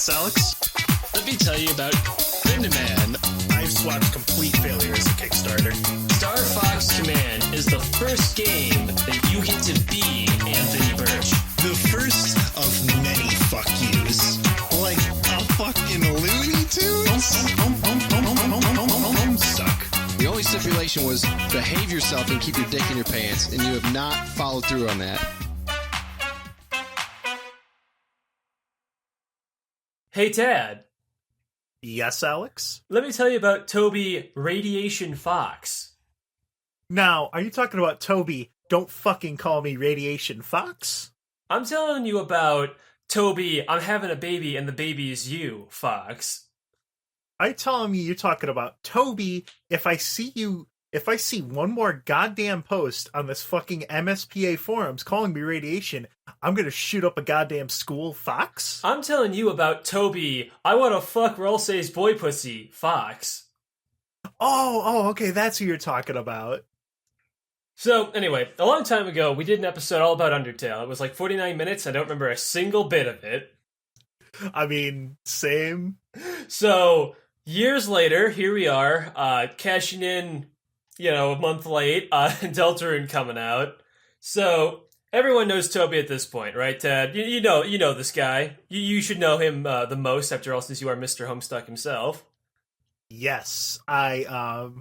Yes, Alex? Let me tell you about Man. I've swapped complete failure as a Kickstarter. Star Fox Command is the first game that you get to be Anthony Birch. The first of many fuck yous. Like a fucking Looney Tunes? Homestuck. The only stipulation was behave yourself and keep your dick in your pants, and you have not followed through on that. Hey, Tad. Yes, Alex? Let me tell you about Toby Radiation Fox. Now, are you talking about Toby, don't fucking call me Radiation Fox? I'm telling you about Toby, I'm having a baby and the baby is you, Fox. Are you telling me you're talking about Toby, if I see one more goddamn post on this fucking MSPA forums calling me radiation, I'm gonna shoot up a goddamn school, Fox? I'm telling you about Toby, I wanna fuck Ralsei's boy pussy, Fox. Oh, okay, that's who you're talking about. So, anyway, a long time ago, we did an episode all about Undertale. It was like 49 minutes, I don't remember a single bit of it. I mean, same. So, years later, here we are, cashing in, a month late, Deltarune coming out. So, everyone knows Toby at this point, right, Ted? You know this guy. You should know him the most, after all, since you are Mr. Homestuck himself. Yes, now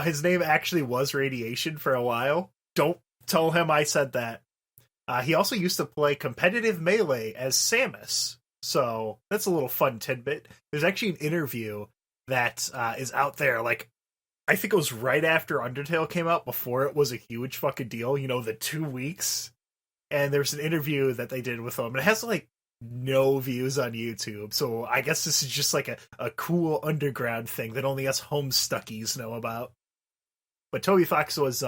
his name actually was Radiation for a while. Don't tell him I said that. He also used to play competitive Melee as Samus. So, that's a little fun tidbit. There's actually an interview that is out there, like, I think it was right after Undertale came out, before it was a huge fucking deal, the 2 weeks. And there's an interview that they did with him, and it has, like, no views on YouTube. So I guess this is just, like, a cool underground thing that only us Homestuckies know about. But Toby Fox was,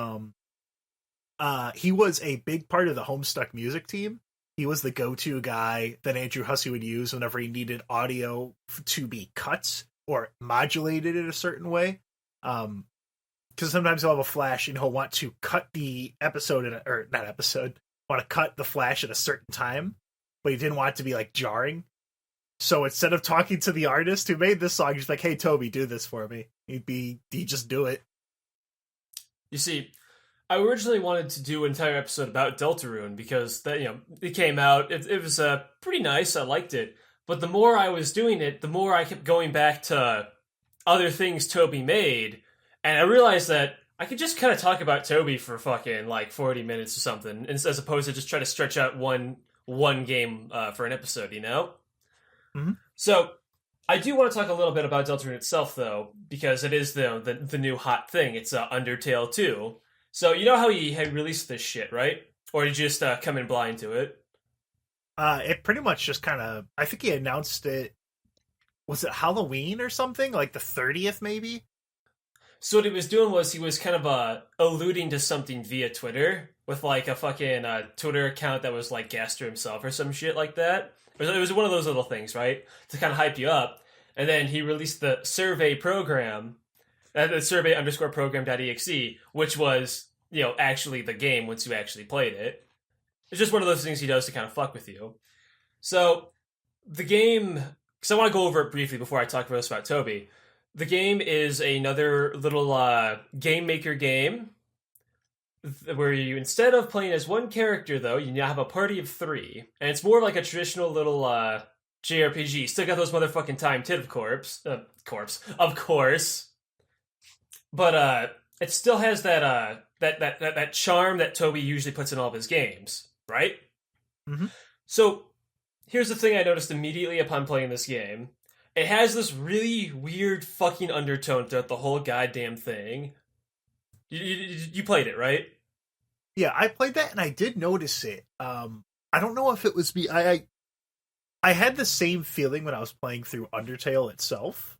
he was a big part of the Homestuck music team. He was the go-to guy that Andrew Hussey would use whenever he needed audio to be cut or modulated in a certain way. Because sometimes he'll have a flash and he'll want to cut the episode want to cut the flash at a certain time, but he didn't want it to be like jarring. So instead of talking to the artist who made this song, he's like, "Hey Toby, do this for me." He'd just do it. You see, I originally wanted to do an entire episode about Deltarune because that it came out. It was pretty nice. I liked it, but the more I was doing it, the more I kept going back to other things Toby made, and I realized that I could just kind of talk about Toby for fucking like 40 minutes or something, as opposed to just try to stretch out one game for an episode, Mm-hmm. So I do want to talk a little bit about Deltarune itself, though, because it is the new hot thing. It's Undertale 2. So you know how he had released this shit, right? Or did you just come in blind to it? It pretty much just kind of, I think he announced it, was it Halloween or something? Like the 30th, maybe? So what he was doing was he was kind of alluding to something via Twitter with like a fucking Twitter account that was like Gaster himself or some shit like that. It was one of those little things, right? To kind of hype you up. And then he released the survey program, the survey_program.exe, which was, actually the game once you actually played it. It's just one of those things he does to kind of fuck with you. So the game, because I want to go over it briefly before I talk about Toby. The game is another little game maker game where you, instead of playing as one character, though, you now have a party of 3. And it's more like a traditional little JRPG. Still got those motherfucking time-tit, of course. But it still has that charm that Toby usually puts in all of his games, right? Mm-hmm. So here's the thing I noticed immediately upon playing this game. It has this really weird fucking undertone throughout the whole goddamn thing. You played it, right? Yeah, I played that and I did notice it. I don't know if it was me. I had the same feeling when I was playing through Undertale itself.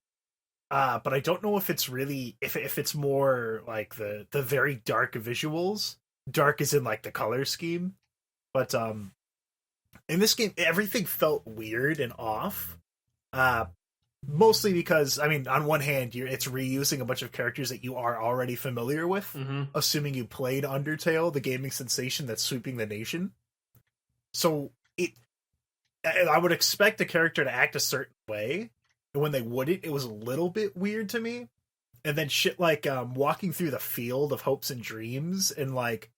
But I don't know if it's really, if it's more like the very dark visuals. Dark is in like the color scheme. But in this game, everything felt weird and off. Mostly because, I mean, on one hand, it's reusing a bunch of characters that you are already familiar with, assuming you played Undertale, the gaming sensation that's sweeping the nation. So I would expect a character to act a certain way, and when they wouldn't, it was a little bit weird to me. And then shit like walking through the field of hopes and dreams, and like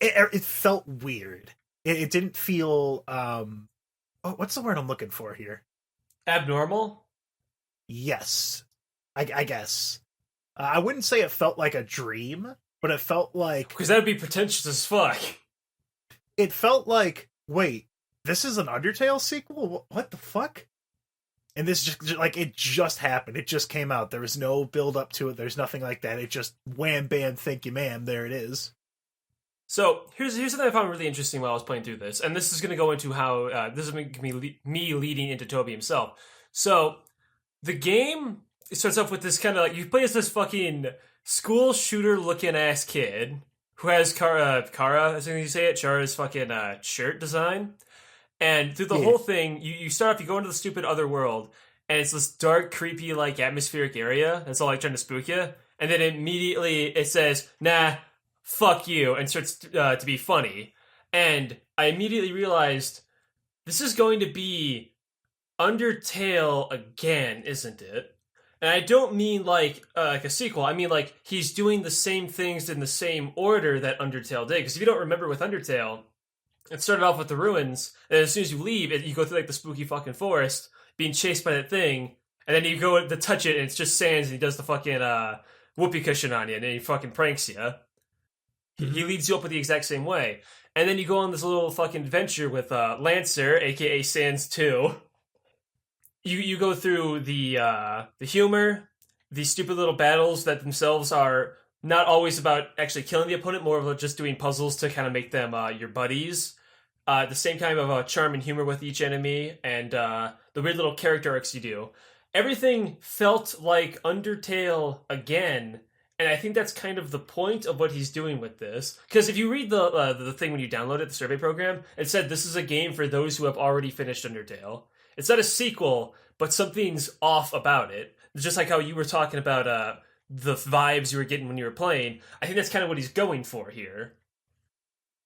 it felt weird. It didn't feel what's the word I'm looking for here? Abnormal? Yes, I guess. I wouldn't say it felt like a dream, but it felt like... Because that would be pretentious as fuck. It felt like, wait, this is an Undertale sequel? What the fuck? And this just like, it just happened. It just came out. There was no build up to it. There's nothing like that. It just wham, bam, thank you, ma'am. There it is. So here's something I found really interesting while I was playing through this, and this is going to go into how this is going to be me leading into Toby himself. So the game starts off with this kind of like, you play as this fucking school shooter looking ass kid who has Kara, I think you say it, Chara's fucking shirt design, and through the whole thing, you start off, you go into the stupid other world, and it's this dark, creepy, like atmospheric area that's all like trying to spook you, and then immediately it says, nah, fuck you, and starts to be funny. And I immediately realized this is going to be Undertale again, isn't it? And I don't mean like a sequel. I mean like he's doing the same things in the same order that Undertale did. Because if you don't remember with Undertale, it started off with the ruins, and as soon as you leave, you go through like the spooky fucking forest, being chased by that thing, and then you go to touch it, and it's just Sans, and he does the fucking whoopee cushion on you, and then he fucking pranks you. He leads you up with the exact same way. And then you go on this little fucking adventure with Lancer, aka Sans 2. You go through the humor, these stupid little battles that themselves are not always about actually killing the opponent, more of just doing puzzles to kind of make them your buddies. The same kind of charm and humor with each enemy, and the weird little character arcs you do. Everything felt like Undertale again. And I think that's kind of the point of what he's doing with this. Because if you read the thing when you download it, the survey program, it said this is a game for those who have already finished Undertale. It's not a sequel, but something's off about it. Just like how you were talking about the vibes you were getting when you were playing. I think that's kind of what he's going for here.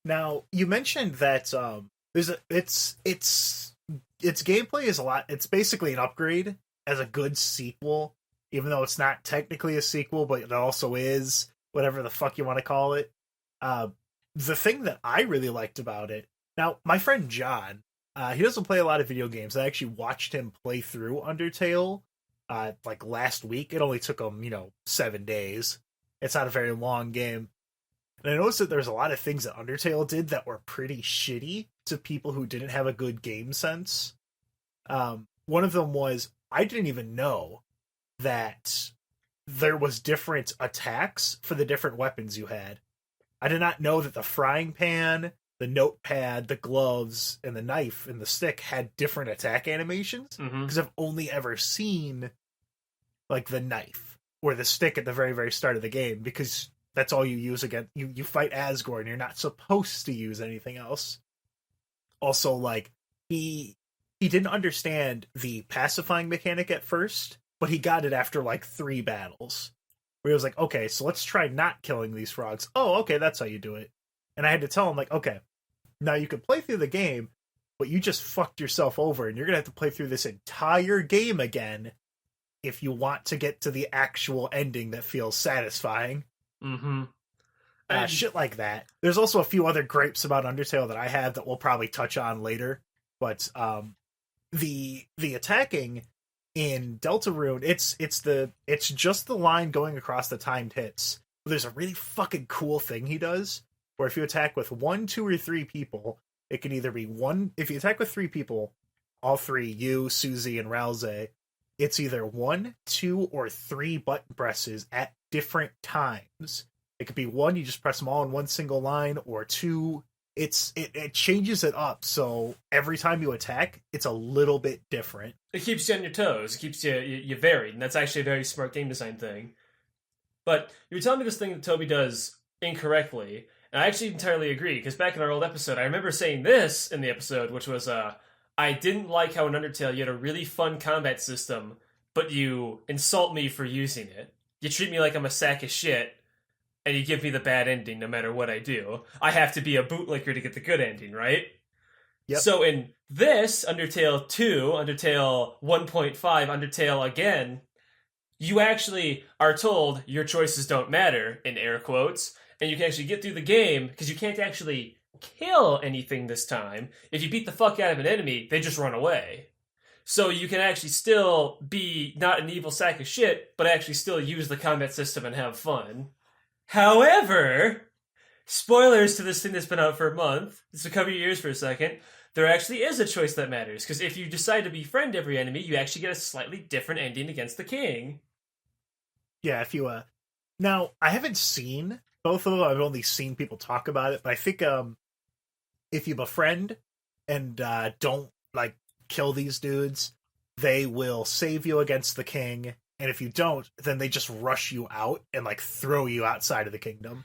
Now, you mentioned that its gameplay is a lot. It's basically an upgrade as a good sequel. Even though it's not technically a sequel, but it also is, whatever the fuck you want to call it. The thing that I really liked about it, now, my friend John, he doesn't play a lot of video games. I actually watched him play through Undertale, like last week. It only took him, 7 days. It's not a very long game. And I noticed that there's a lot of things that Undertale did that were pretty shitty to people who didn't have a good game sense. One of them was, I didn't even know that there was different attacks for the different weapons you had. I did not know that the frying pan, the notepad, the gloves, and the knife and the stick had different attack animations. Because I've only ever seen like the knife or the stick at the very, very start of the game, because that's all you use again. You fight Asgore and you're not supposed to use anything else. Also, like, he didn't understand the pacifying mechanic at first, but he got it after like 3 battles, where he was like, okay, so let's try not killing these frogs. Oh, okay, that's how you do it. And I had to tell him, like, okay, now you can play through the game, but you just fucked yourself over, and you're going to have to play through this entire game again if you want to get to the actual ending that feels satisfying. Shit like that. There's also a few other gripes about Undertale that I have that we'll probably touch on later, but the attacking in Deltarune, it's just the line going across the timed hits. But there's a really fucking cool thing he does, where if you attack with 1, 2, or 3 people, it can either be one. If you attack with 3 people, all 3, you, SUSIE, and Rousey, it's either 1, 2, or 3 button presses at different times. It could be 1, you just press them all in one single line, or 2. It changes it up, so every time you attack, it's a little bit different. It keeps you on your toes. It keeps you varied, and that's actually a very smart game design thing. But you were telling me this thing that Toby does incorrectly, and I actually entirely agree, because back in our old episode, I remember saying this in the episode, which was, I didn't like how in Undertale you had a really fun combat system, but you insult me for using it. You treat me like I'm a sack of shit, and you give me the bad ending no matter what I do. I have to be a bootlicker to get the good ending, right? Yep. So in this, Undertale 2, Undertale 1.5, Undertale again, you actually are told your choices don't matter, in air quotes, and you can actually get through the game, because you can't actually kill anything this time. If you beat the fuck out of an enemy, they just run away. So you can actually still be not an evil sack of shit, but actually still use the combat system and have fun. However, spoilers to this thing that's been out for a month, just to cover your ears for a second, there actually is a choice that matters, because if you decide to befriend every enemy, you actually get a slightly different ending against the king. Yeah, if you, now, I haven't seen both of them, I've only seen people talk about it, but I think, if you befriend and, don't, like, kill these dudes, they will save you against the king, and if you don't, then they just rush you out and, like, throw you outside of the kingdom.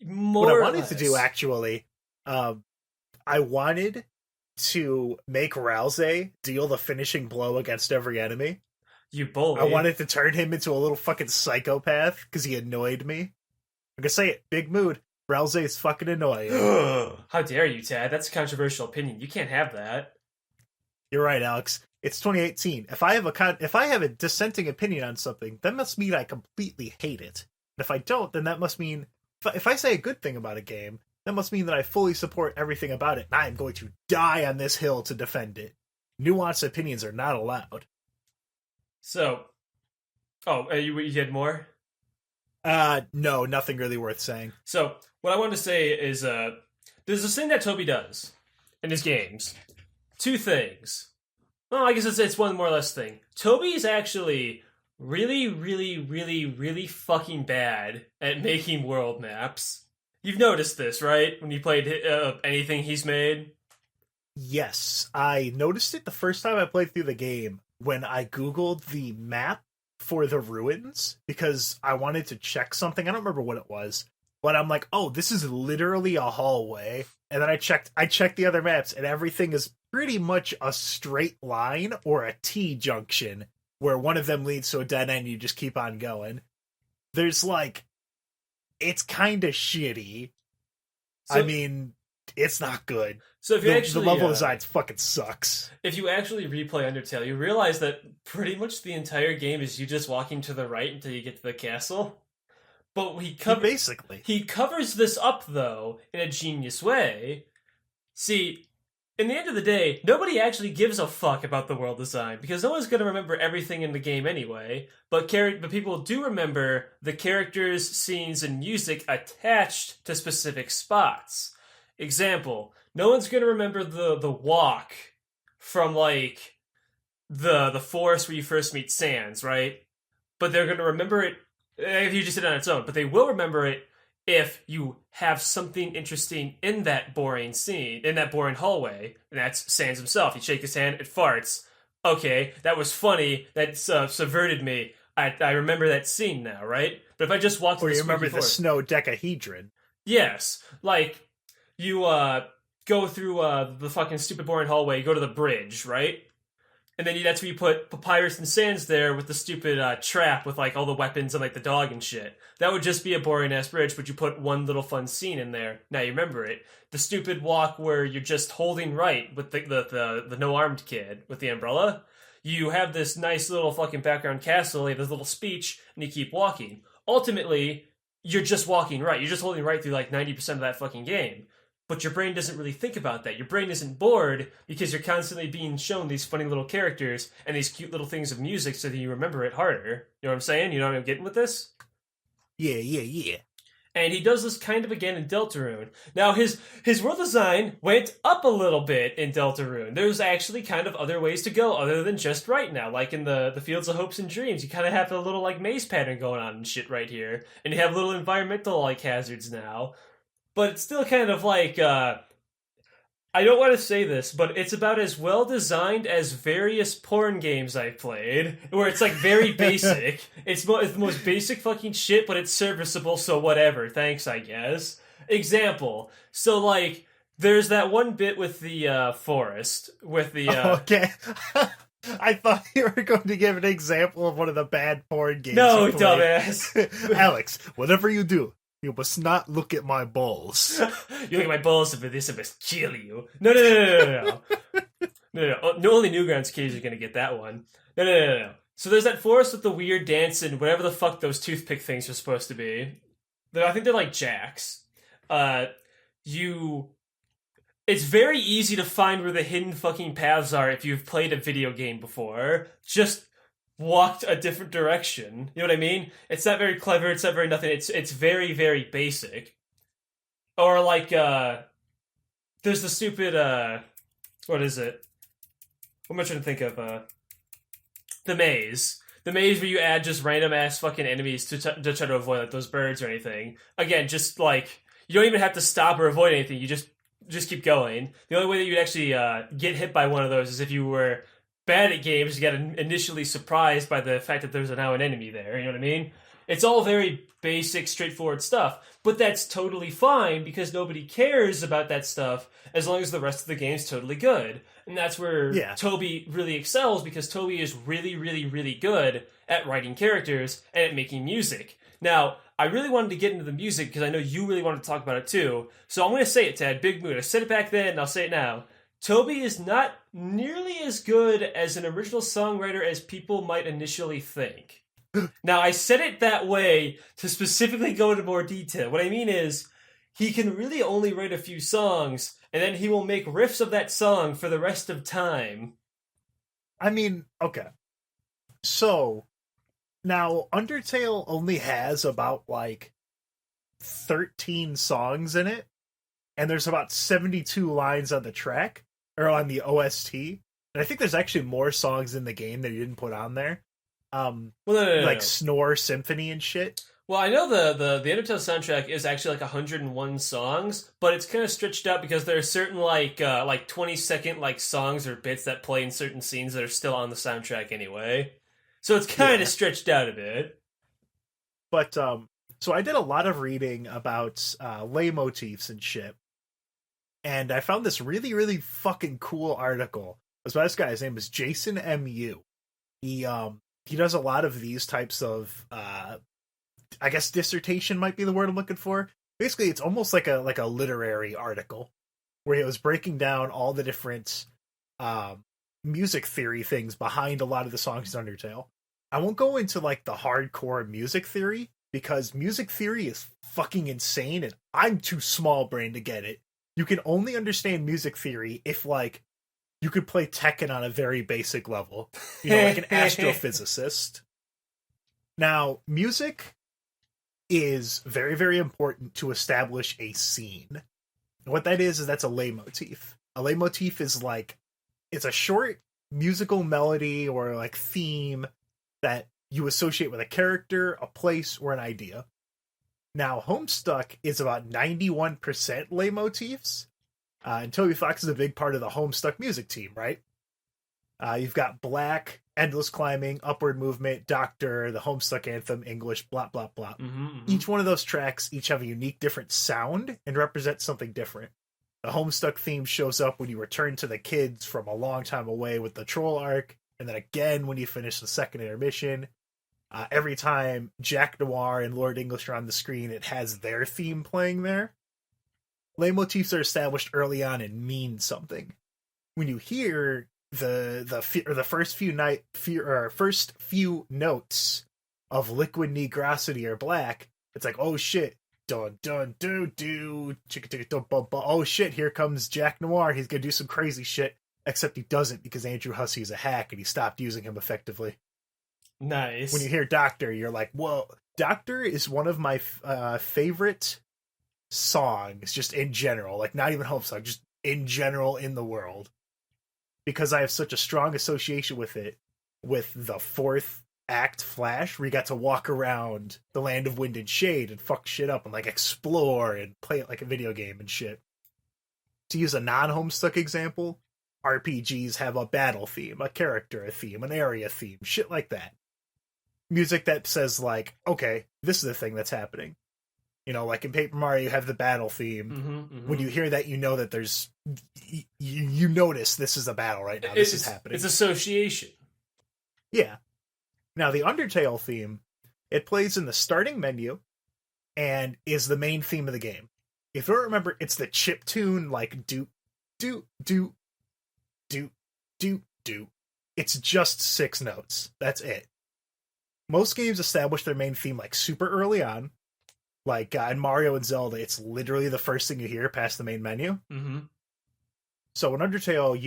What I wanted to do, actually, I wanted to make Rousey deal the finishing blow against every enemy. You bully. I wanted to turn him into a little fucking psychopath because he annoyed me. I'm gonna say it, big mood. Rousey is fucking annoying. How dare you, Tad? That's a controversial opinion. You can't have that. You're right, Alex. It's 2018. If I have a dissenting opinion on something, that must mean I completely hate it. And if I don't, then that must mean if I say a good thing about a game, that must mean that I fully support everything about it, and I am going to die on this hill to defend it. Nuanced opinions are not allowed. So, you had more? No, nothing really worth saying. So, what I wanted to say is, there's this thing that Toby does in his games. Two things. Well, I guess it's one more or less thing. Toby is actually really, really, really, really fucking bad at making world maps. You've noticed this, right? When you played anything he's made? Yes, I noticed it the first time I played through the game when I Googled the map for the ruins because I wanted to check something. I don't remember what it was, but I'm like, oh, this is literally a hallway. And then I checked the other maps, and everything is pretty much a straight line or a T-junction where one of them leads to a dead end and you just keep on going. There's like, it's kind of shitty. So, I mean, it's not good. So if you actually... The level design fucking sucks. If you actually replay Undertale, you realize that pretty much the entire game is you just walking to the right until you get to the castle. But basically. He covers this up, though, in a genius way. See, in the end of the day, nobody actually gives a fuck about the world design, because no one's going to remember everything in the game anyway, but people do remember the characters, scenes, and music attached to specific spots. Example, no one's going to remember the walk from, like, the forest where you first meet Sans, right? But they're going to remember it if you just did it on its own, but they will remember it if you have something interesting in that boring scene, in that boring hallway, and that's Sans himself. You shake his hand, it farts. Okay, that was funny, that subverted me. I remember that scene now, right? But if I just walked or to the you remember forest, the snow decahedron. Yes, like, you go through the fucking stupid boring hallway, you go to the bridge, right? And then that's where you put Papyrus and Sans there with the stupid trap with, like, all the weapons and, like, the dog and shit. That would just be a boring-ass bridge, but you put one little fun scene in there. Now you remember it. The stupid walk where you're just holding right with the no-armed kid with the umbrella. You have this nice little fucking background castle, you have this little speech, and you keep walking. Ultimately, you're just walking right. You're just holding right through, like, 90% of that fucking game. But your brain doesn't really think about that. Your brain isn't bored because you're constantly being shown these funny little characters and these cute little things of music so that you remember it harder. You know what I'm saying? You know what I'm getting with this? Yeah. And he does this kind of again in Deltarune. Now, his world design went up a little bit in Deltarune. There's actually kind of other ways to go other than just right now. Like in the Fields of Hopes and Dreams, you kind of have a little, like, maze pattern going on and shit right here. And you have little environmental, like, hazards now. But it's still kind of like, I don't want to say this, but it's about as well designed as various porn games I've played, where it's, like, very basic. It's the most basic fucking shit, but it's serviceable, so whatever. Thanks, I guess. Example. So, like, there's that one bit with the forest, with the... Okay. I thought you were going to give an example of one of the bad porn games. No, dumbass. Alex, whatever you do, You must not look at my balls. You look at my balls, but this must kill you. No. No, only Newgrounds kids are gonna get that one. No. So there's that forest with the weird dance and whatever the fuck those toothpick things are supposed to be. I think they're like jacks. It's very easy to find where the hidden fucking paths are if you've played a video game before. Just walked a different direction. You know what I mean? It's not very clever, it's not very nothing. It's very, very basic. Or like, there's the stupid, what is it? What am I trying to think of? The maze. The maze where you add just random ass fucking enemies to try to avoid like those birds or anything. Again, just like, you don't even have to stop or avoid anything, you just keep going. The only way that you'd actually get hit by one of those is if you were bad at games, you got initially surprised by the fact that there's now an enemy there, you know what I mean? It's all very basic, straightforward stuff, but that's totally fine because nobody cares about that stuff as long as the rest of the game's totally good. And that's where Toby really excels because Toby is really, really, really good at writing characters and at making music. Now, I really wanted to get into the music because I know you really wanted to talk about it too, so I'm going to say it, Ted, Big Mood. I said it back then and I'll say it now. Toby is not nearly as good as an original songwriter as people might initially think. Now, I said it that way to specifically go into more detail. What I mean is, he can really only write a few songs, and then he will make riffs of that song for the rest of time. I mean, okay. So, now, Undertale only has about, 13 songs in it, and there's about 72 lines on the track, or on the OST. And I think there's actually more songs in the game that he didn't put on there. No. Snore Symphony and shit. Well, I know the Undertale soundtrack is actually 101 songs, but it's kind of stretched out because there are certain 20-second songs or bits that play in certain scenes that are still on the soundtrack anyway. So it's kind of stretched out a bit. But so I did a lot of reading about Leitmotifs and shit, and I found this really, really fucking cool article. It was by this guy. His name is Jason M.U. He does a lot of these types of, I guess dissertation might be the word I'm looking for. Basically, it's almost like a literary article where he was breaking down all the different music theory things behind a lot of the songs in Undertale. I won't go into the hardcore music theory because music theory is fucking insane and I'm too small brain to get it. You can only understand music theory if you could play Tekken on a very basic level. Like an astrophysicist. Now, music is very, very important to establish a scene. And what that is that's a leitmotif. A leitmotif is it's a short musical melody or theme that you associate with a character, a place, or an idea. Now, Homestuck is about 91% leitmotifs. And Toby Fox is a big part of the Homestuck music team, right? You've got Black, Endless Climbing, Upward Movement, Doctor, the Homestuck Anthem, English, blah, blah, blah. Each one of those tracks each have a unique different sound and represent something different. The Homestuck theme shows up when you return to the kids from a long time away with the troll arc, and then again when you finish the second intermission. Every time Jack Noir and Lord English are on the screen, it has their theme playing there. Leitmotifs are established early on and mean something. When you hear the first few notes of Liquid Negrosity or Black, it's oh shit, dun dun do do, chicka chicka dum bum bum. Oh shit, here comes Jack Noir. He's gonna do some crazy shit. Except he doesn't because Andrew Hussey is a hack and he stopped using him effectively. Nice. When you hear Doctor, you're whoa. Doctor is one of my favorite songs just in general, not even Homestuck, just in general in the world, because I have such a strong association with it, with the fourth act Flash, where you got to walk around the land of wind and shade and fuck shit up and explore and play it like a video game and shit. To use a non-Homestuck example, RPGs have a battle theme, a character theme, an area theme, shit like that. Music that says okay, this is the thing that's happening. In Paper Mario, you have the battle theme. When you hear that, you know that there's... You notice this is a battle right now. This is happening. It's association. Yeah. Now, the Undertale theme, it plays in the starting menu, and is the main theme of the game. If you don't remember, it's the chip tune, like do, do, do, do, do, do. It's just 6 notes. That's it. Most games establish their main theme like super early on. Like in Mario and Zelda, it's literally the first thing you hear past the main menu. Mm-hmm. So in Undertale,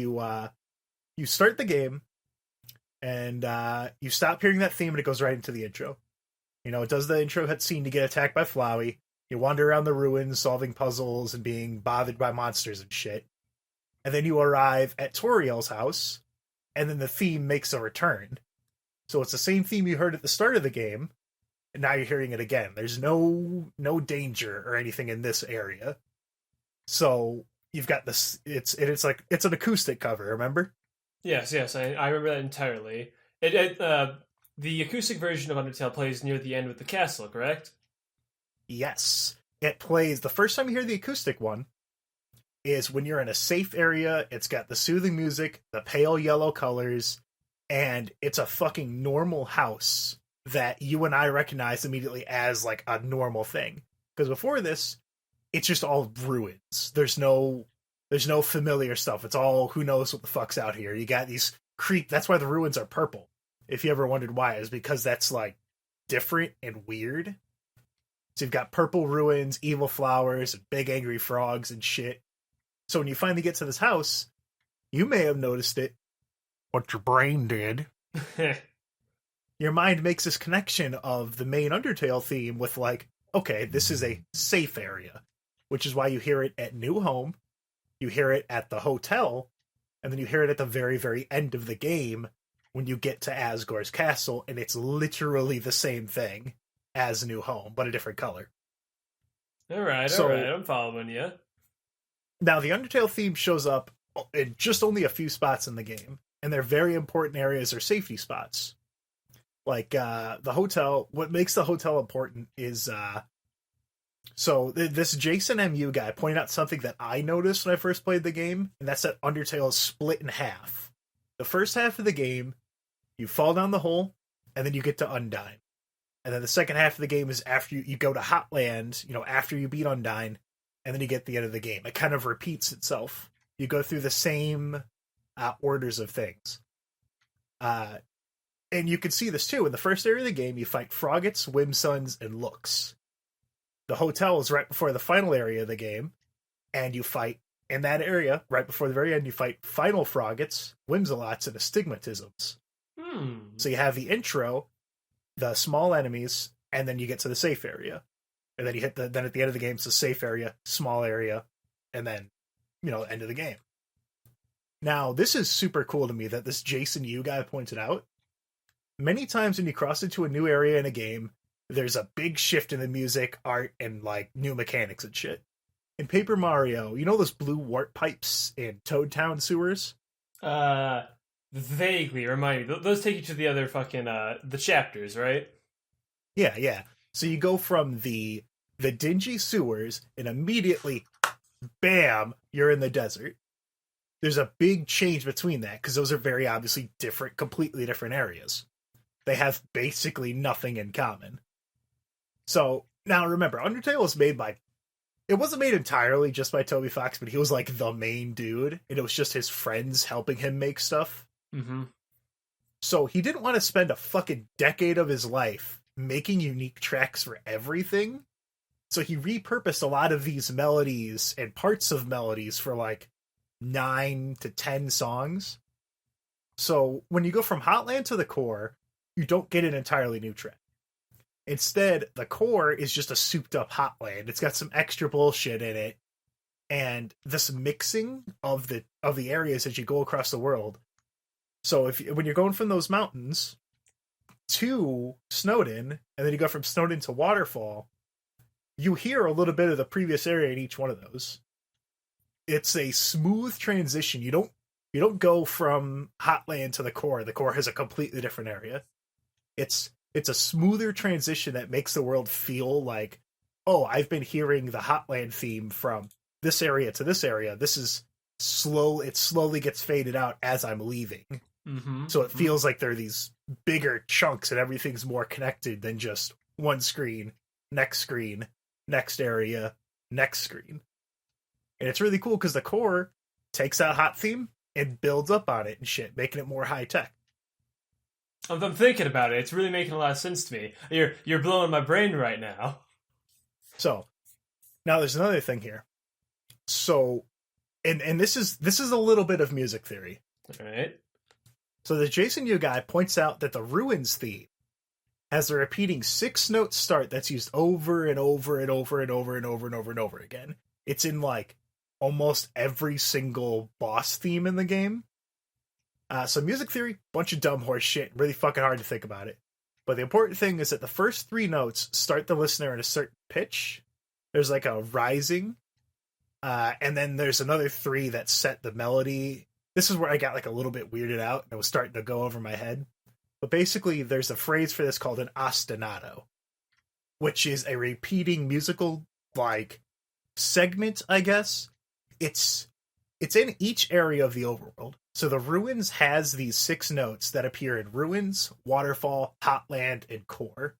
you start the game, and you stop hearing that theme, and it goes right into the intro. You know, it does the intro cutscene to get attacked by Flowey. You wander around the ruins, solving puzzles and being bothered by monsters and shit. And then you arrive at Toriel's house, and then the theme makes a return. So it's the same theme you heard at the start of the game, and now you're hearing it again. There's no danger or anything in this area. So you've got this. It's an acoustic cover. Remember? Yes, I remember that entirely. The acoustic version of Undertale plays near the end with the castle, correct? Yes. It plays, the first time you hear the acoustic one is when you're in a safe area. It's got the soothing music, the pale yellow colors, and it's a fucking normal house that you and I recognize immediately as like a normal thing. Because before this, it's just all ruins. There's no familiar stuff. It's all who knows what the fuck's out here. You got these that's why the ruins are purple. If you ever wondered why, is because that's like different and weird. So you've got purple ruins, evil flowers, and big angry frogs and shit. So when you finally get to this house, you may have noticed it, but your brain did. Your mind makes this connection of the main Undertale theme with like, okay, this is a safe area, which is why you hear it at New Home, you hear it at the hotel, and then you hear it at the very, very end of the game when you get to Asgore's castle, and it's literally the same thing as New Home, but a different color. All right, I'm following you. Now, the Undertale theme shows up in just only a few spots in the game, and they're very important areas or safety spots. Like, the hotel, what makes the hotel important is, this Jason MU guy pointed out something that I noticed when I first played the game, and that's that Undertale is split in half. The first half of the game, you fall down the hole, and then you get to Undyne. And then the second half of the game is after you go to Hotland, after you beat Undyne, and then you get the end of the game. It kind of repeats itself. You go through the same orders of things. And you can see this too. In the first area of the game, you fight Froggets, Whimsuns, and Looks. The hotel is right before the final area of the game, and you fight, in that area, right before the very end, you fight Final Froggets, Whimsalots, and Astigmatisms. So you have the intro, the small enemies, and then you get to the safe area. And then you hit then at the end of the game, it's the safe area, small area, and then, end of the game. Now, this is super cool to me that this Jason Yu guy pointed out. Many times when you cross into a new area in a game, there's a big shift in the music, art, and, like, new mechanics and shit. In Paper Mario, you know those blue wart pipes in Toad Town sewers? Vaguely, remind me. Those take you to the other fucking, the chapters, right? Yeah. So you go from the dingy sewers, and immediately, bam, you're in the desert. There's a big change between that, because those are very obviously different, completely different areas. They have basically nothing in common. So, now remember, Undertale was made by... It wasn't made entirely just by Toby Fox, but he was like the main dude, and it was just his friends helping him make stuff. Mm-hmm. So he didn't want to spend a fucking decade of his life making unique tracks for everything. So he repurposed a lot of these melodies and parts of melodies for like 9 to 10 songs. So when you go from Hotland to the core, you don't get an entirely new track. Instead, the core is just a souped up Hotland. It's got some extra bullshit in it. And this mixing of the areas as you go across the world. So when you're going from those mountains to Snowdin, and then you go from Snowdin to Waterfall, you hear a little bit of the previous area in each one of those. It's a smooth transition. You don't go from Hotland to the core. The core has a completely different area. It's a smoother transition that makes the world feel like, oh, I've been hearing the Hotland theme from this area to this area. This is slow. It slowly gets faded out as I'm leaving. Mm-hmm. So it feels like there are these bigger chunks and everything's more connected than just one screen, next screen, next area, next screen. And it's really cool because the core takes that hot theme and builds up on it and shit, making it more high tech. I'm thinking about it. It's really making a lot of sense to me. You're blowing my brain right now. So now there's another thing here. So, and this is a little bit of music theory. All right. So the Jason Yu guy points out that the Ruins theme has a repeating 6-note start that's used over and over and over and over and over and over and over again. It's in like almost every single boss theme in the game. So music theory, bunch of dumb horse shit, really fucking hard to think about it. But the important thing is that the first 3 notes start the listener at a certain pitch. There's like a rising, and then there's another 3 that set the melody. This is where I got like a little bit weirded out, and it was starting to go over my head. But basically, there's a phrase for this called an ostinato, which is a repeating musical like segment, I guess. It's in each area of the overworld. So the Ruins has these 6 notes that appear in Ruins, Waterfall, Hotland, and Core.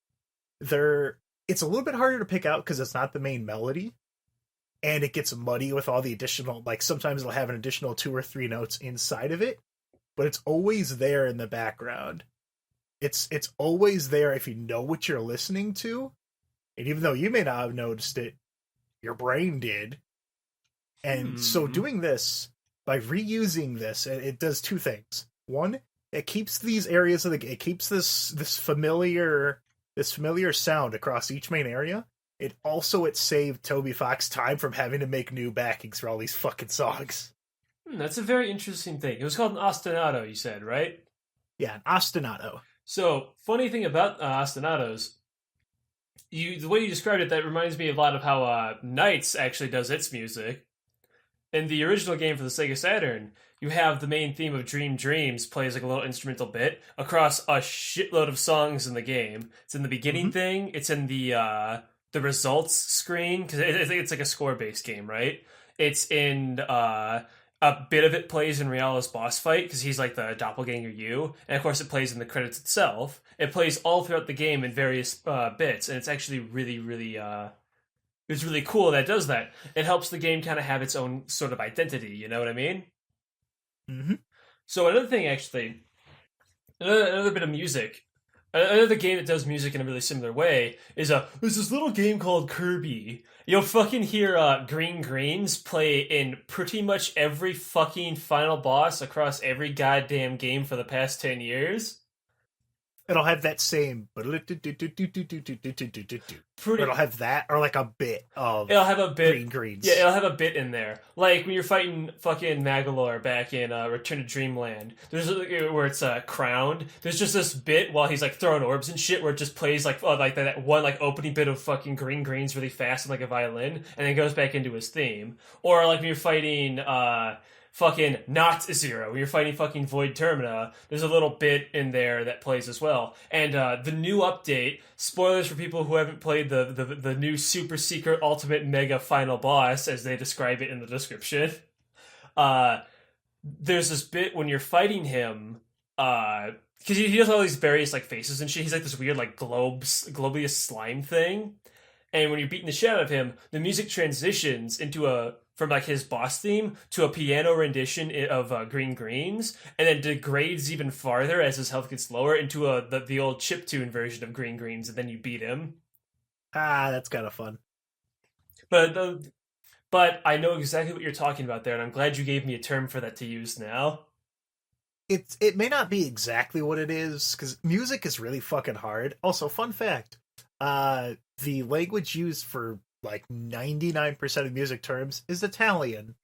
It's a little bit harder to pick out because it's not the main melody, and it gets muddy with all the additional, like sometimes it'll have an additional 2 or 3 notes inside of it, but it's always there in the background. It's always there if you know what you're listening to, and even though you may not have noticed it, your brain did. And so doing this, by reusing this, it does 2 things. One, it keeps these areas of it keeps this familiar sound across each main area. It saved Toby Fox time from having to make new backings for all these fucking songs. That's a very interesting thing. It was called an ostinato, you said, right? Yeah, an ostinato. So, funny thing about ostinatos, the way you described it, that reminds me a lot of how Knights actually does its music. In the original game for the Sega Saturn, you have the main theme of Dream Dreams plays like a little instrumental bit across a shitload of songs in the game. It's in the beginning thing. It's in the results screen, because I think it's like a score-based game, right? It's in a bit of it plays in Reala's boss fight because he's like the doppelganger you, and of course it plays in the credits itself. It plays all throughout the game in various bits, and it's actually really, really. It's really cool that it does that. It helps the game kind of have its own sort of identity, you know what I mean? Mm-hmm. So another thing, actually, another bit of music, another game that does music in a really similar way is there's this little game called Kirby. You'll fucking hear Green Greens play in pretty much every fucking final boss across every goddamn game for the past 10 years. It'll have that same, it'll have that, or like a bit of it'll have a bit, Green Greens. Yeah, it'll have a bit in there. Like when you're fighting fucking Magalore back in Return to Dreamland, there's where it's crowned. There's just this bit while he's like throwing orbs and shit where it just plays like that one like opening bit of fucking Green Greens really fast and like a violin, and then goes back into his theme. Or like when you're fighting fucking not Zero, when you're fighting fucking Void Termina, there's a little bit in there that plays as well. And the new update, spoilers for people who haven't played the new super secret ultimate mega final boss, as they describe it in the description, there's this bit when you're fighting him, because he does all these various like faces and shit. He's like this weird like globious slime thing. And when you're beating the shit out of him, the music transitions into from like his boss theme to a piano rendition of Green Greens, and then degrades even farther as his health gets lower into the old chiptune version of Green Greens, and then you beat him. That's kind of fun. But I know exactly what you're talking about there, and I'm glad you gave me a term for that to use now. It may not be exactly what it is, because music is really fucking hard. Also, fun fact, the language used for like 99% of music terms is Italian.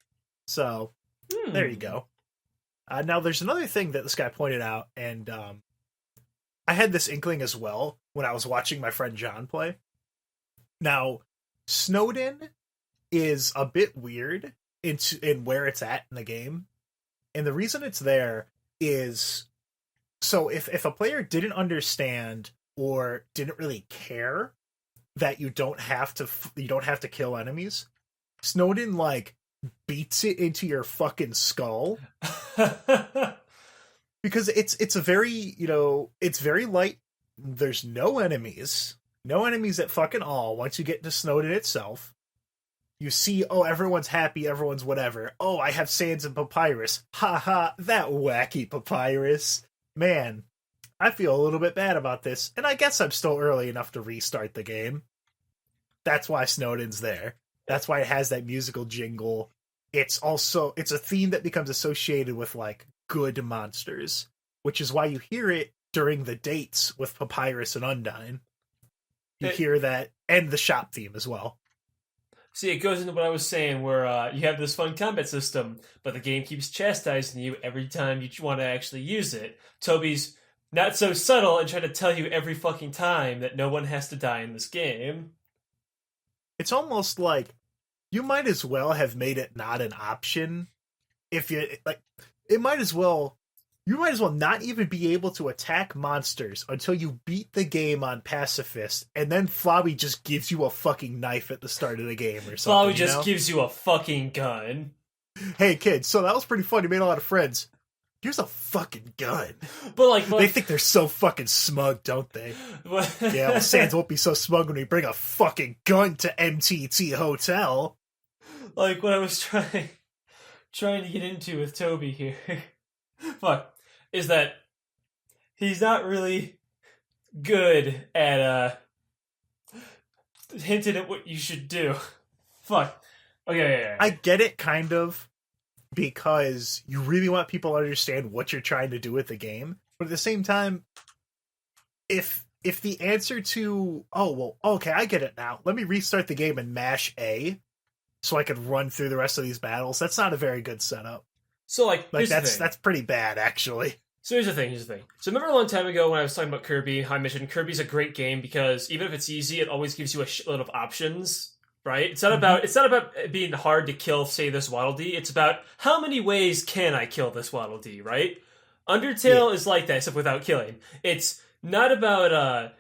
So, there you go. Now, there's another thing that this guy pointed out, and I had this inkling as well when I was watching my friend John play. Now, Snowden is a bit weird in where it's at in the game. And the reason it's there is, so if a player didn't understand or didn't really care that you don't have to kill enemies, Snowden like beats it into your fucking skull. Because it's a very, it's very light. There's no enemies. No enemies at fucking all once you get to Snowdin itself. You see, oh, everyone's happy, everyone's whatever. Oh, I have sands and papyrus. Ha ha, that wacky papyrus. Man, I feel a little bit bad about this, and I guess I'm still early enough to restart the game. That's why Snowdin's there. That's why it has that musical jingle. It's a theme that becomes associated with, like, good monsters, which is why you hear it during the dates with Papyrus and Undyne. You hear that, and the shop theme as well. See, it goes into what I was saying, where you have this fun combat system, but the game keeps chastising you every time you want to actually use it. Toby's not so subtle and trying to tell you every fucking time that no one has to die in this game. It's almost like you might as well have made it not an option. If you like, you might as well not even be able to attack monsters until you beat the game on pacifist, and then Flowey just gives you a fucking knife at the start of the game or something. Flowey just gives you a fucking gun. Hey kids, so that was pretty fun. You made a lot of friends. Here's a fucking gun. But like they think they're so fucking smug, don't they? Yeah, well, Sans won't be so smug when we bring a fucking gun to MTT Hotel. Like what I was trying to get into with Toby here, is that he's not really good at hinting at what you should do. Fuck. Okay, yeah. I get it, kind of. Because you really want people to understand what you're trying to do with the game. But at the same time, if the answer to, oh, well, okay, I get it now. Let me restart the game and mash A so I can run through the rest of these battles. That's not a very good setup. So, like that's pretty bad, actually. So here's the thing. So remember a long time ago when I was talking about Kirby, I mentioned Kirby's a great game because even if it's easy, it always gives you a shitload of options. Right? It's not about being hard to kill, say, this Waddle Dee. It's about how many ways can I kill this Waddle Dee, right? Undertale is like that, except without killing. It's not about,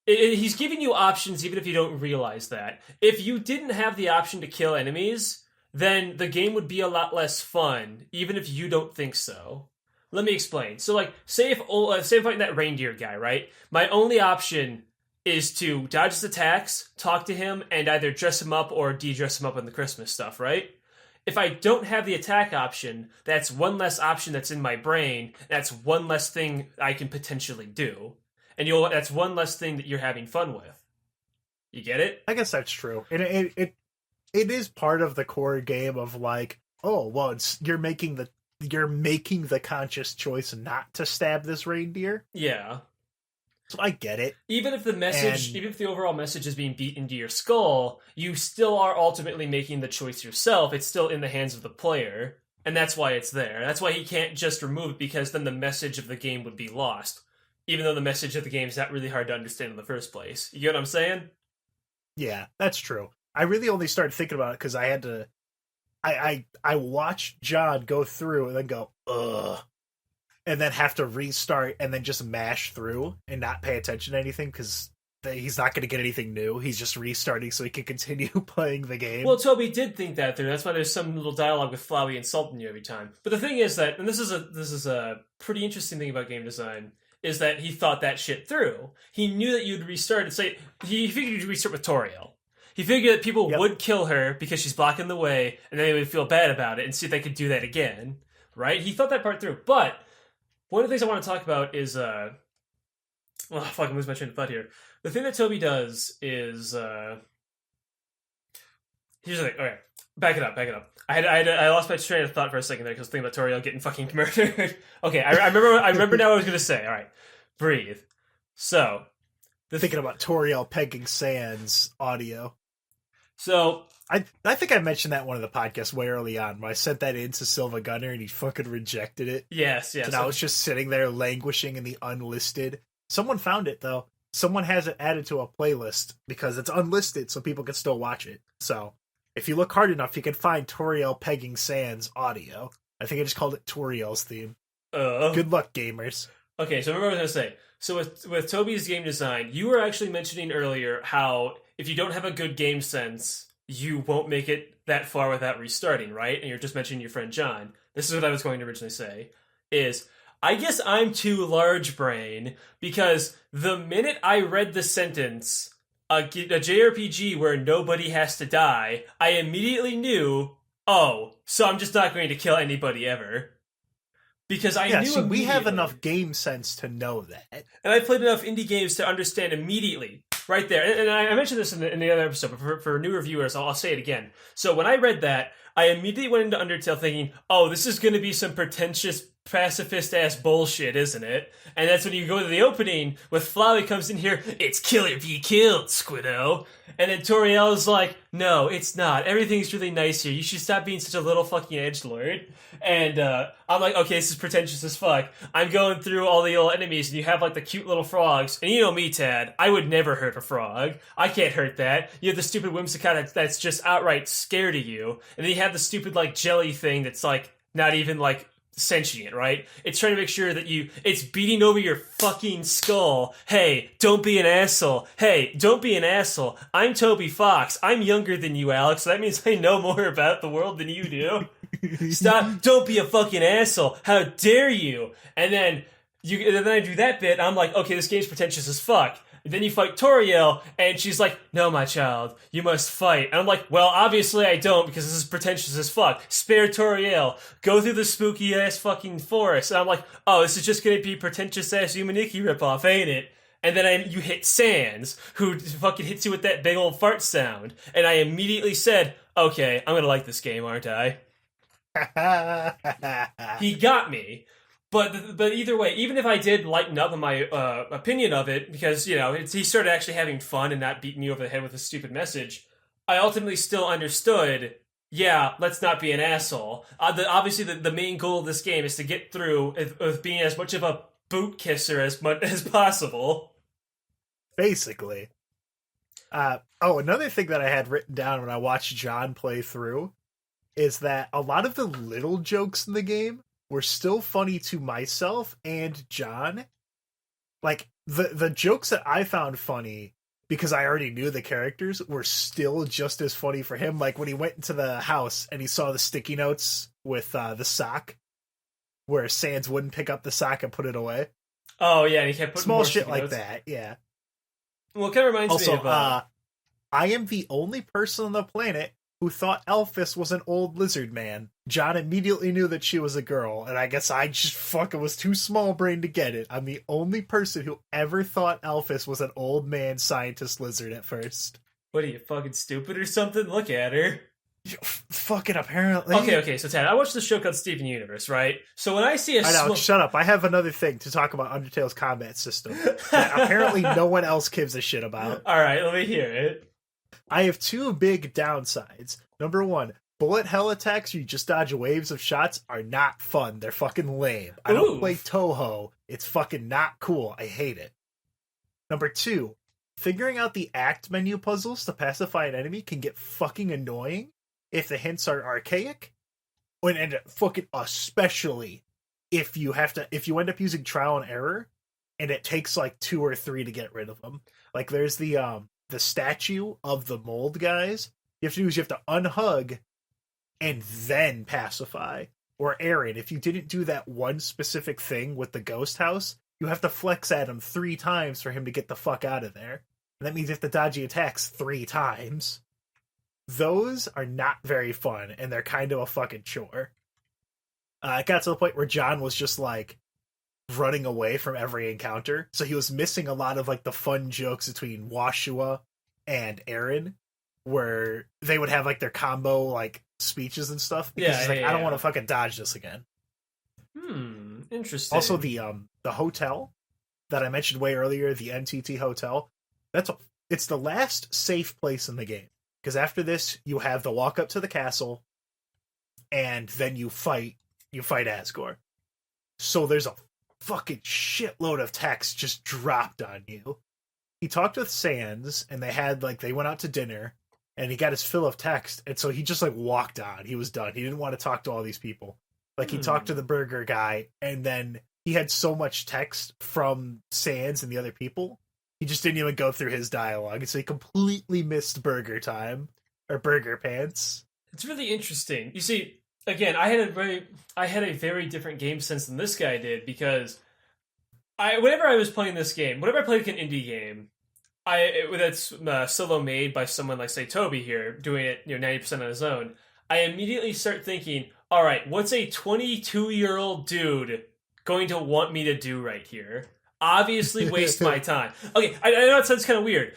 he's giving you options even if you don't realize that. If you didn't have the option to kill enemies, then the game would be a lot less fun, even if you don't think so. Let me explain. So, like, say if I'm fighting that reindeer guy, right? My only option is to dodge his attacks, talk to him, and either dress him up or de-dress him up in the Christmas stuff, right? If I don't have the attack option, that's one less option that's in my brain. That's one less thing I can potentially do. And that's one less thing that you're having fun with. You get it? I guess that's true. And it is part of the core game of like, oh, well, you're making the conscious choice not to stab this reindeer. Yeah. So I get it. Even if the overall message is being beat into your skull, you still are ultimately making the choice yourself. It's still in the hands of the player, and that's why it's there. That's why he can't just remove it, because then the message of the game would be lost. Even though the message of the game is not really hard to understand in the first place. You get what I'm saying? Yeah, that's true. I really only started thinking about it because I had to... I watched John go through and then go, ugh. And then have to restart and then just mash through and not pay attention to anything because he's not going to get anything new. He's just restarting so he can continue playing the game. Well, Toby did think that through. That's why there's some little dialogue with Flowey insulting you every time. But the thing is that, and this is a pretty interesting thing about game design, is that he thought that shit through. He knew that you'd restart and say, he figured you'd restart with Toriel. He figured that people would kill her because she's blocking the way, and then they would feel bad about it and see if they could do that again. Right? He thought that part through. But one of the things I want to talk about is, I fucking lose my train of thought here. The thing that Toby does is, here's the thing. Okay, back it up. I lost my train of thought for a second there because I was thinking about Toriel getting fucking murdered. Okay, I remember now what I was going to say. All right, breathe. So, thinking about Toriel pegging Sans audio. So, I think I mentioned that in one of the podcasts way early on, where I sent that in to Silva Gunner and he fucking rejected it. Yes. And I was just sitting there languishing in the unlisted. Someone found it, though. Someone has it added to a playlist because it's unlisted, so people can still watch it. So, if you look hard enough, you can find Toriel pegging Sans audio. I think I just called it Toriel's theme. Good luck, gamers. Okay, so remember what I was going to say. So with Toby's game design, you were actually mentioning earlier how if you don't have a good game sense, you won't make it that far without restarting, right? And you're just mentioning your friend John. This is what I was going to originally say, is I guess I'm too large brain because the minute I read the sentence, a JRPG where nobody has to die, I immediately knew, oh, so I'm just not going to kill anybody ever. Because I knew see, we have immediately. enough game sense to know that. And I played enough indie games to understand immediately, right there. And I mentioned this in the other episode, but for new reviewers, I'll say it again. So when I read that, I immediately went into Undertale thinking, oh, this is going to be some pretentious pacifist-ass bullshit, isn't it? And that's when you go to the opening with Flowey comes in here, it's kill or be killed, Squiddo. And then Toriel is like, no, it's not. Everything's really nice here. You should stop being such a little fucking edgelord. And I'm like, okay, this is pretentious as fuck. I'm going through all the little enemies, and you have like the cute little frogs. And you know me, Tad, I would never hurt a frog. I can't hurt that. You have the stupid Whimsicott that's just outright scared of you. And then you have the stupid like jelly thing that's like not even like sentient, right? It's trying to make sure that it's beating over your fucking skull. Hey, don't be an asshole. Hey, don't be an asshole. I'm Toby Fox. I'm younger than you, Aleks, so that means I know more about the world than you do. Stop. Don't be a fucking asshole. How dare you? And then I do that bit, I'm like, okay, this game's pretentious as fuck. And then you fight Toriel, and she's like, no, my child, you must fight. And I'm like, well, obviously I don't, because this is pretentious as fuck. Spare Toriel. Go through the spooky-ass fucking forest. And I'm like, oh, this is just gonna be pretentious-ass Humaniki ripoff, ain't it? And then you hit Sans, who fucking hits you with that big old fart sound. And I immediately said, okay, I'm gonna like this game, aren't I? He got me. But either way, even if I did lighten up on my opinion of it, because, you know, he started actually having fun and not beating me over the head with a stupid message, I ultimately still understood, yeah, let's not be an asshole. Obviously, the main goal of this game is to get through with being as much of a boot kisser as possible. Basically. Another thing that I had written down when I watched John play through is that a lot of the little jokes in the game were still funny to myself and John. Like, the jokes that I found funny, because I already knew the characters, were still just as funny for him. Like, when he went into the house and he saw the sticky notes with the sock, where Sans wouldn't pick up the sock and put it away. Oh, yeah, and he kept putting small more shit like notes. That, yeah. Well, it kind of reminds me of... I am the only person on the planet who thought Alphys was an old lizard man. John immediately knew that she was a girl, and I guess I just fucking was too small-brained to get it. I'm the only person who ever thought Alphys was an old man scientist lizard at first. What are you, fucking stupid or something? Look at her. Fucking apparently. Okay, so Tad, I watched the show called Steven Universe, right? So when I see a... I know, shut up. I have another thing to talk about Undertale's combat system that apparently no one else gives a shit about. Alright, let me hear it. I have two big downsides. Number one, bullet hell attacks where you just dodge waves of shots are not fun. They're fucking lame. I don't play Toho. It's fucking not cool. I hate it. Number two, figuring out the act menu puzzles to pacify an enemy can get fucking annoying if the hints are archaic, and fucking especially if you end up using trial and error, and it takes like 2 or 3 to get rid of them. Like there's the statue of the mold guys. You have to unhug and then pacify. Or Aaron, if you didn't do that one specific thing with the ghost house, you have to flex at him 3 times for him to get the fuck out of there. And that means you have to dodge the attacks 3 times. Those are not very fun, and they're kind of a fucking chore. It got to the point where John was just like running away from every encounter, so he was missing a lot of like the fun jokes between Washua and Aaron, where they would have like their combo like speeches and stuff. Because he's like, I don't want to fucking dodge this again. Interesting. Also, the hotel that I mentioned way earlier, the NTT hotel, it's the last safe place in the game. Because after this, you have the walk up to the castle, and then you fight Asgore. So there's a fucking shitload of text just dropped on you. He talked with Sans, and they went out to dinner, and he got his fill of text, and so he just like walked on. He was done. He didn't want to talk to all these people. Like he talked to the burger guy, and then he had so much text from Sans and the other people. He just didn't even go through his dialogue, and so he completely missed Burger Time, or Burger Pants. It's really interesting. You see, again, I had a very different game sense than this guy did, because whenever I was playing this game, whenever I played an indie game, That's solo made by someone like, say, Toby here, doing it 90% on his own. I immediately start thinking, all right, what's a 22-year-old dude going to want me to do right here? Obviously waste my time. Okay, I know it sounds kind of weird,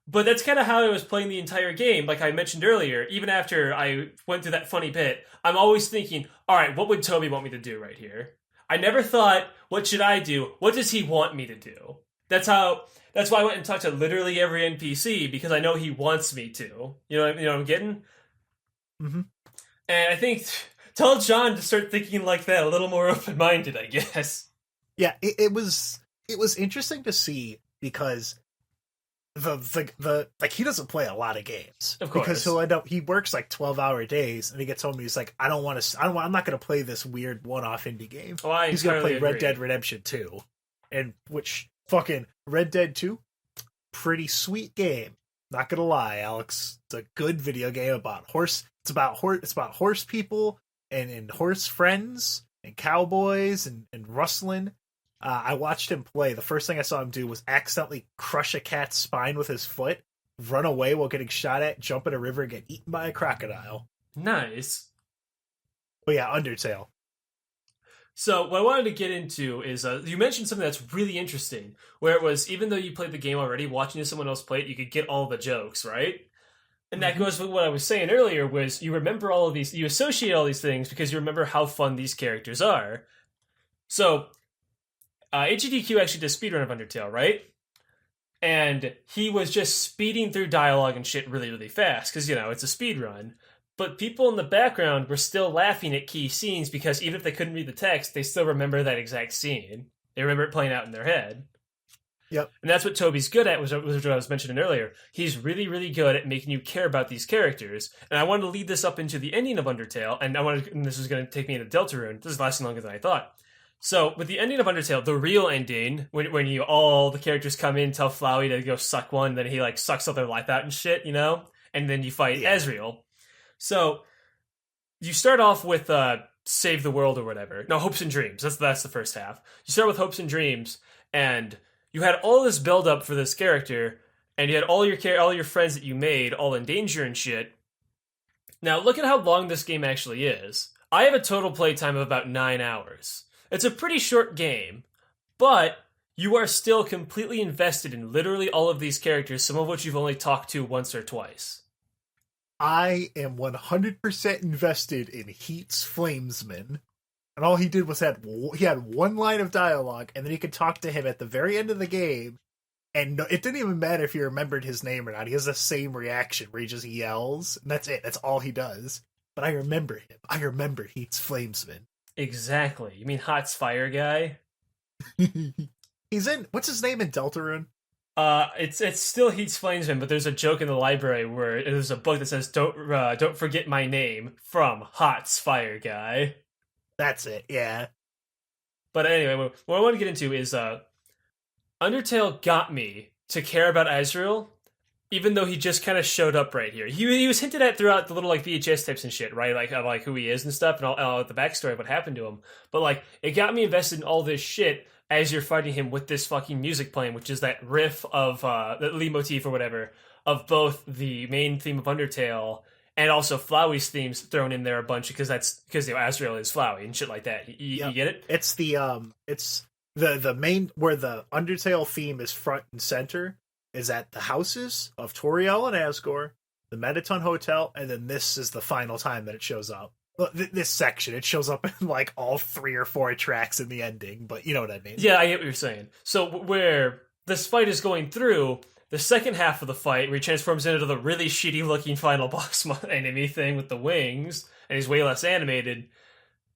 but that's kind of how I was playing the entire game. Like I mentioned earlier, even after I went through that funny bit, I'm always thinking, all right, what would Toby want me to do right here? I never thought, what should I do? What does he want me to do? That's why I went and talked to literally every NPC, because I know he wants me to. You know what I'm getting? Mm-hmm. And I think tell John to start thinking like that, a little more open-minded, I guess. Yeah, it was interesting to see, because the he doesn't play a lot of games, of course, because he works like 12-hour days, and he gets home and he's like, I'm not going to play this weird one-off indie game. Oh, he's going to play Red Dead Redemption 2, and which fucking Red Dead 2, pretty sweet game. Not gonna lie, Alex, it's a good video game about horse. It's about horse people and horse friends and cowboys and rustling. I watched him play. The first thing I saw him do was accidentally crush a cat's spine with his foot, run away while getting shot at, jump in a river, and get eaten by a crocodile. Nice. But yeah, Undertale. So what I wanted to get into is, you mentioned something that's really interesting, where it was, even though you played the game already, watching someone else play it, you could get all the jokes, right? And that goes with what I was saying earlier, was you remember all of these, you associate all these things because you remember how fun these characters are. So, HEDQ actually did a speedrun of Undertale, right? And he was just speeding through dialogue and shit really, really fast, because, it's a speedrun. But people in the background were still laughing at key scenes, because even if they couldn't read the text, they still remember that exact scene. They remember it playing out in their head. Yep. And that's what Toby's good at, was what I was mentioning earlier. He's really, really good at making you care about these characters. And I wanted to lead this up into the ending of Undertale, and this is going to take me into Deltarune. This is lasting longer than I thought. So, with the ending of Undertale, the real ending, when all the characters come in, tell Flowey to go suck one, then he, sucks all their life out and shit, And then you fight Asriel. So, you start off with Save the World or whatever. No, Hopes and Dreams. That's the first half. You start with Hopes and Dreams, and you had all this build-up for this character, and you had all your friends that you made all in danger and shit. Now, look at how long this game actually is. I have a total playtime of about 9 hours. It's a pretty short game, but you are still completely invested in literally all of these characters, some of which you've only talked to once or twice. I am 100% invested in Heat's Flamesman. And all he did was he had one line of dialogue, and then you could talk to him at the very end of the game, and it didn't even matter if you remembered his name or not. He has the same reaction where he just yells, and that's it. That's all he does. But I remember him. I remember Heat's Flamesman. Exactly. You mean Hot's Fire Guy? He's in, what's his name in Deltarune? It's still Heat's Flamesman, but there's a joke in the library where there's a book that says, don't forget my name, from Hot's Fire Guy. That's it, yeah. But anyway, what I want to get into is, Undertale got me to care about Asriel, even though he just kind of showed up right here. He was hinted at throughout the little VHS tapes and shit, right? Like who he is and stuff, and all the backstory of what happened to him. But it got me invested in all this shit as you're fighting him with this fucking music playing, which is that riff of the Leitmotif or whatever of both the main theme of Undertale and also Flowey's themes thrown in there a bunch, because Asriel is Flowey and shit like that. You get it? It's the main, where the Undertale theme is front and center, is at the houses of Toriel and Asgore, the Mettaton Hotel, and then this is the final time that it shows up. This section, it shows up in all 3 or 4 tracks in the ending, but you know what I mean. Yeah, I get what you're saying. So where this fight is going through, the second half of the fight, where he transforms into the really shitty looking final boss enemy thing with the wings, and he's way less animated,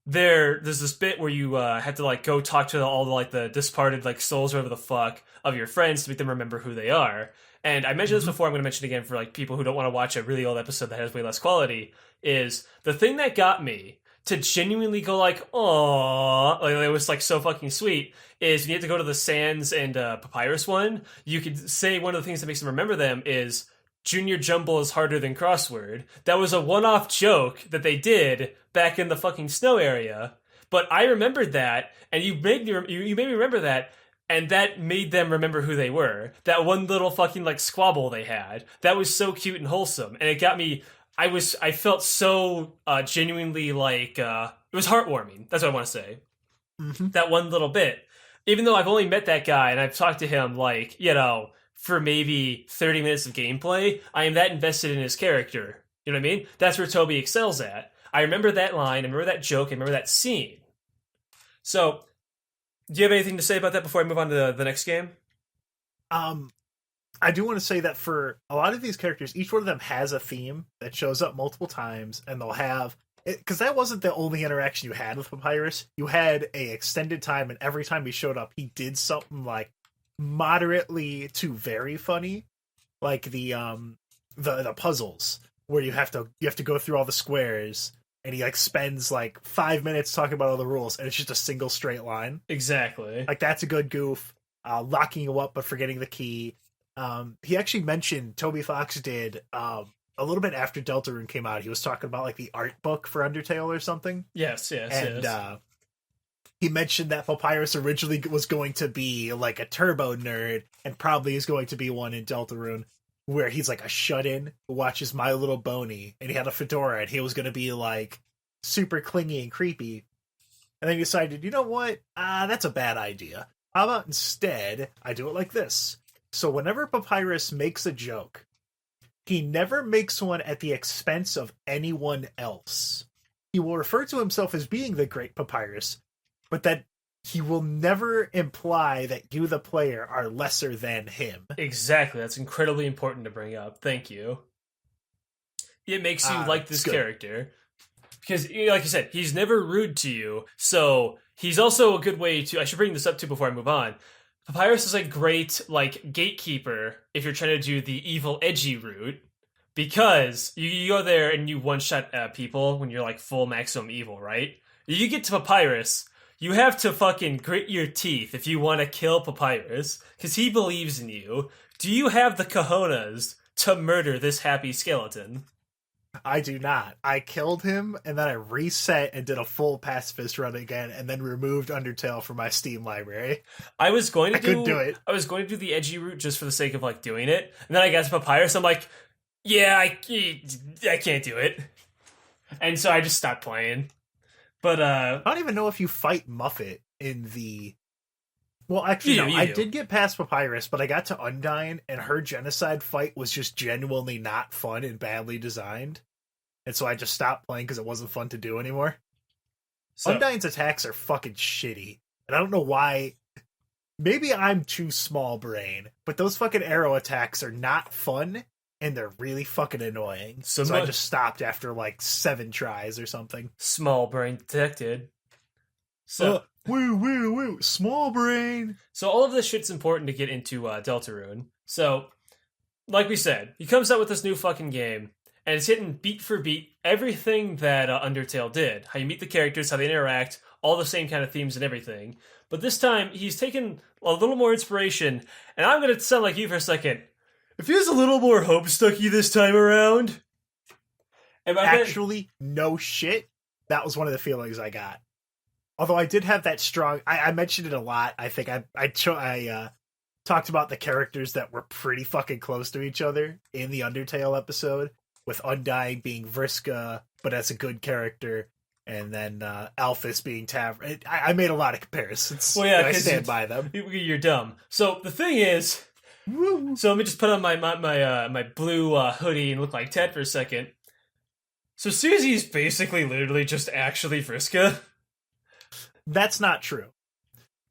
there's this bit where you have to go talk to all the disparted souls or whatever the fuck of your friends to make them remember who they are. And I mentioned this before, I'm going to mention it again for people who don't want to watch a really old episode that has way less quality, is the thing that got me to genuinely go aww, it was so fucking sweet, is when you have to go to the Sands and Papyrus one, you could say one of the things that makes them remember them is Junior Jumble is harder than crossword. That was a one-off joke that they did back in the fucking snow area, but I remembered that, and you made me remember that, And that made them remember who they were. That one little fucking like squabble they had. That was so cute and wholesome. And it got me I felt so genuinely like it was heartwarming. That's what I want to say. Mm-hmm. That one little bit. Even though I've only met that guy and I've talked to him like, for maybe 30 minutes of gameplay, I am that invested in his character. You know what I mean? That's where Toby excels at. I remember that line, I remember that joke, I remember that scene. So, do you have anything to say about that before I move on to the next game? I do want to say that for a lot of these characters, each one of them has a theme that shows up multiple times, and they'll have... Because that wasn't the only interaction you had with Papyrus. You had a extended time, and every time he showed up, he did something like moderately to very funny, like the puzzles where you have to go through all the squares, and he like spends like 5 minutes talking about all the rules, and it's just a single straight line. Exactly. Like that's a good goof. Locking you up but forgetting the key. He actually mentioned Toby Fox did a little bit after Deltarune came out. He was talking about like the art book for Undertale or something. Yes. He mentioned that Papyrus originally was going to be like a turbo nerd, and probably is going to be one in Deltarune, where he's like a shut-in who watches My Little Pony, and he had a fedora, and he was going to be like super clingy and creepy. And then he decided, you know what? That's a bad idea. How about instead I do it like this? So whenever Papyrus makes a joke, he never makes one at the expense of anyone else. He will refer to himself as being the Great Papyrus, but that he will never imply that you, the player, are lesser than him. Exactly. That's incredibly important to bring up. Thank you. It makes you like this character. Because, like you said, he's never rude to you, so he's also a good way to... I should bring this up, too, before I move on. Papyrus is a great, like, gatekeeper if you're trying to do the evil, edgy route, because you go there and you one-shot people when you're, like, full maximum evil, right? You get to Papyrus, you have to fucking grit your teeth if you want to kill Papyrus, because he believes in you. Do you have the cojones to murder this happy skeleton? I do not. I killed him, and then I reset and did a full pacifist run again, and then removed Undertale from my Steam library. I was going to couldn't do it. I was going to do the edgy route just for the sake of like doing it, and then I got to Papyrus. I'm like, yeah, I can't do it, and so I just stopped playing. But I don't even know if you fight Muffet in the... Well, actually, I did get past Papyrus, but I got to Undyne, and her genocide fight was just genuinely not fun and badly designed. And so I just stopped playing because it wasn't fun to do anymore. So, Undyne's attacks are fucking shitty. And I don't know why. Maybe I'm too small brain, but those fucking arrow attacks are not fun, and they're really fucking annoying. So I just stopped after like 7 tries or something. Small brain detected. So... Woo, small brain. So all of this shit's important to get into Deltarune. So, like we said, he comes out with this new fucking game, and it's hitting beat for beat everything that Undertale did. How you meet the characters, how they interact, all the same kind of themes and everything. But this time, he's taken a little more inspiration, and I'm going to sound like you for a second. It feels a little more Homestucky this time around. Actually, no shit. That was one of the feelings I got. Although I did have that strong... I mentioned it a lot. I think I talked about the characters that were pretty fucking close to each other in the Undertale episode, with Undyne being Vriska, but as a good character, and then alphys being Tav. I made a lot of comparisons. Well, yeah, I stand by them. You're dumb. So the thing is... Woo. So let me just put on my blue hoodie and look like Ted for a second. So Susie's basically literally just actually Vriska. That's not true.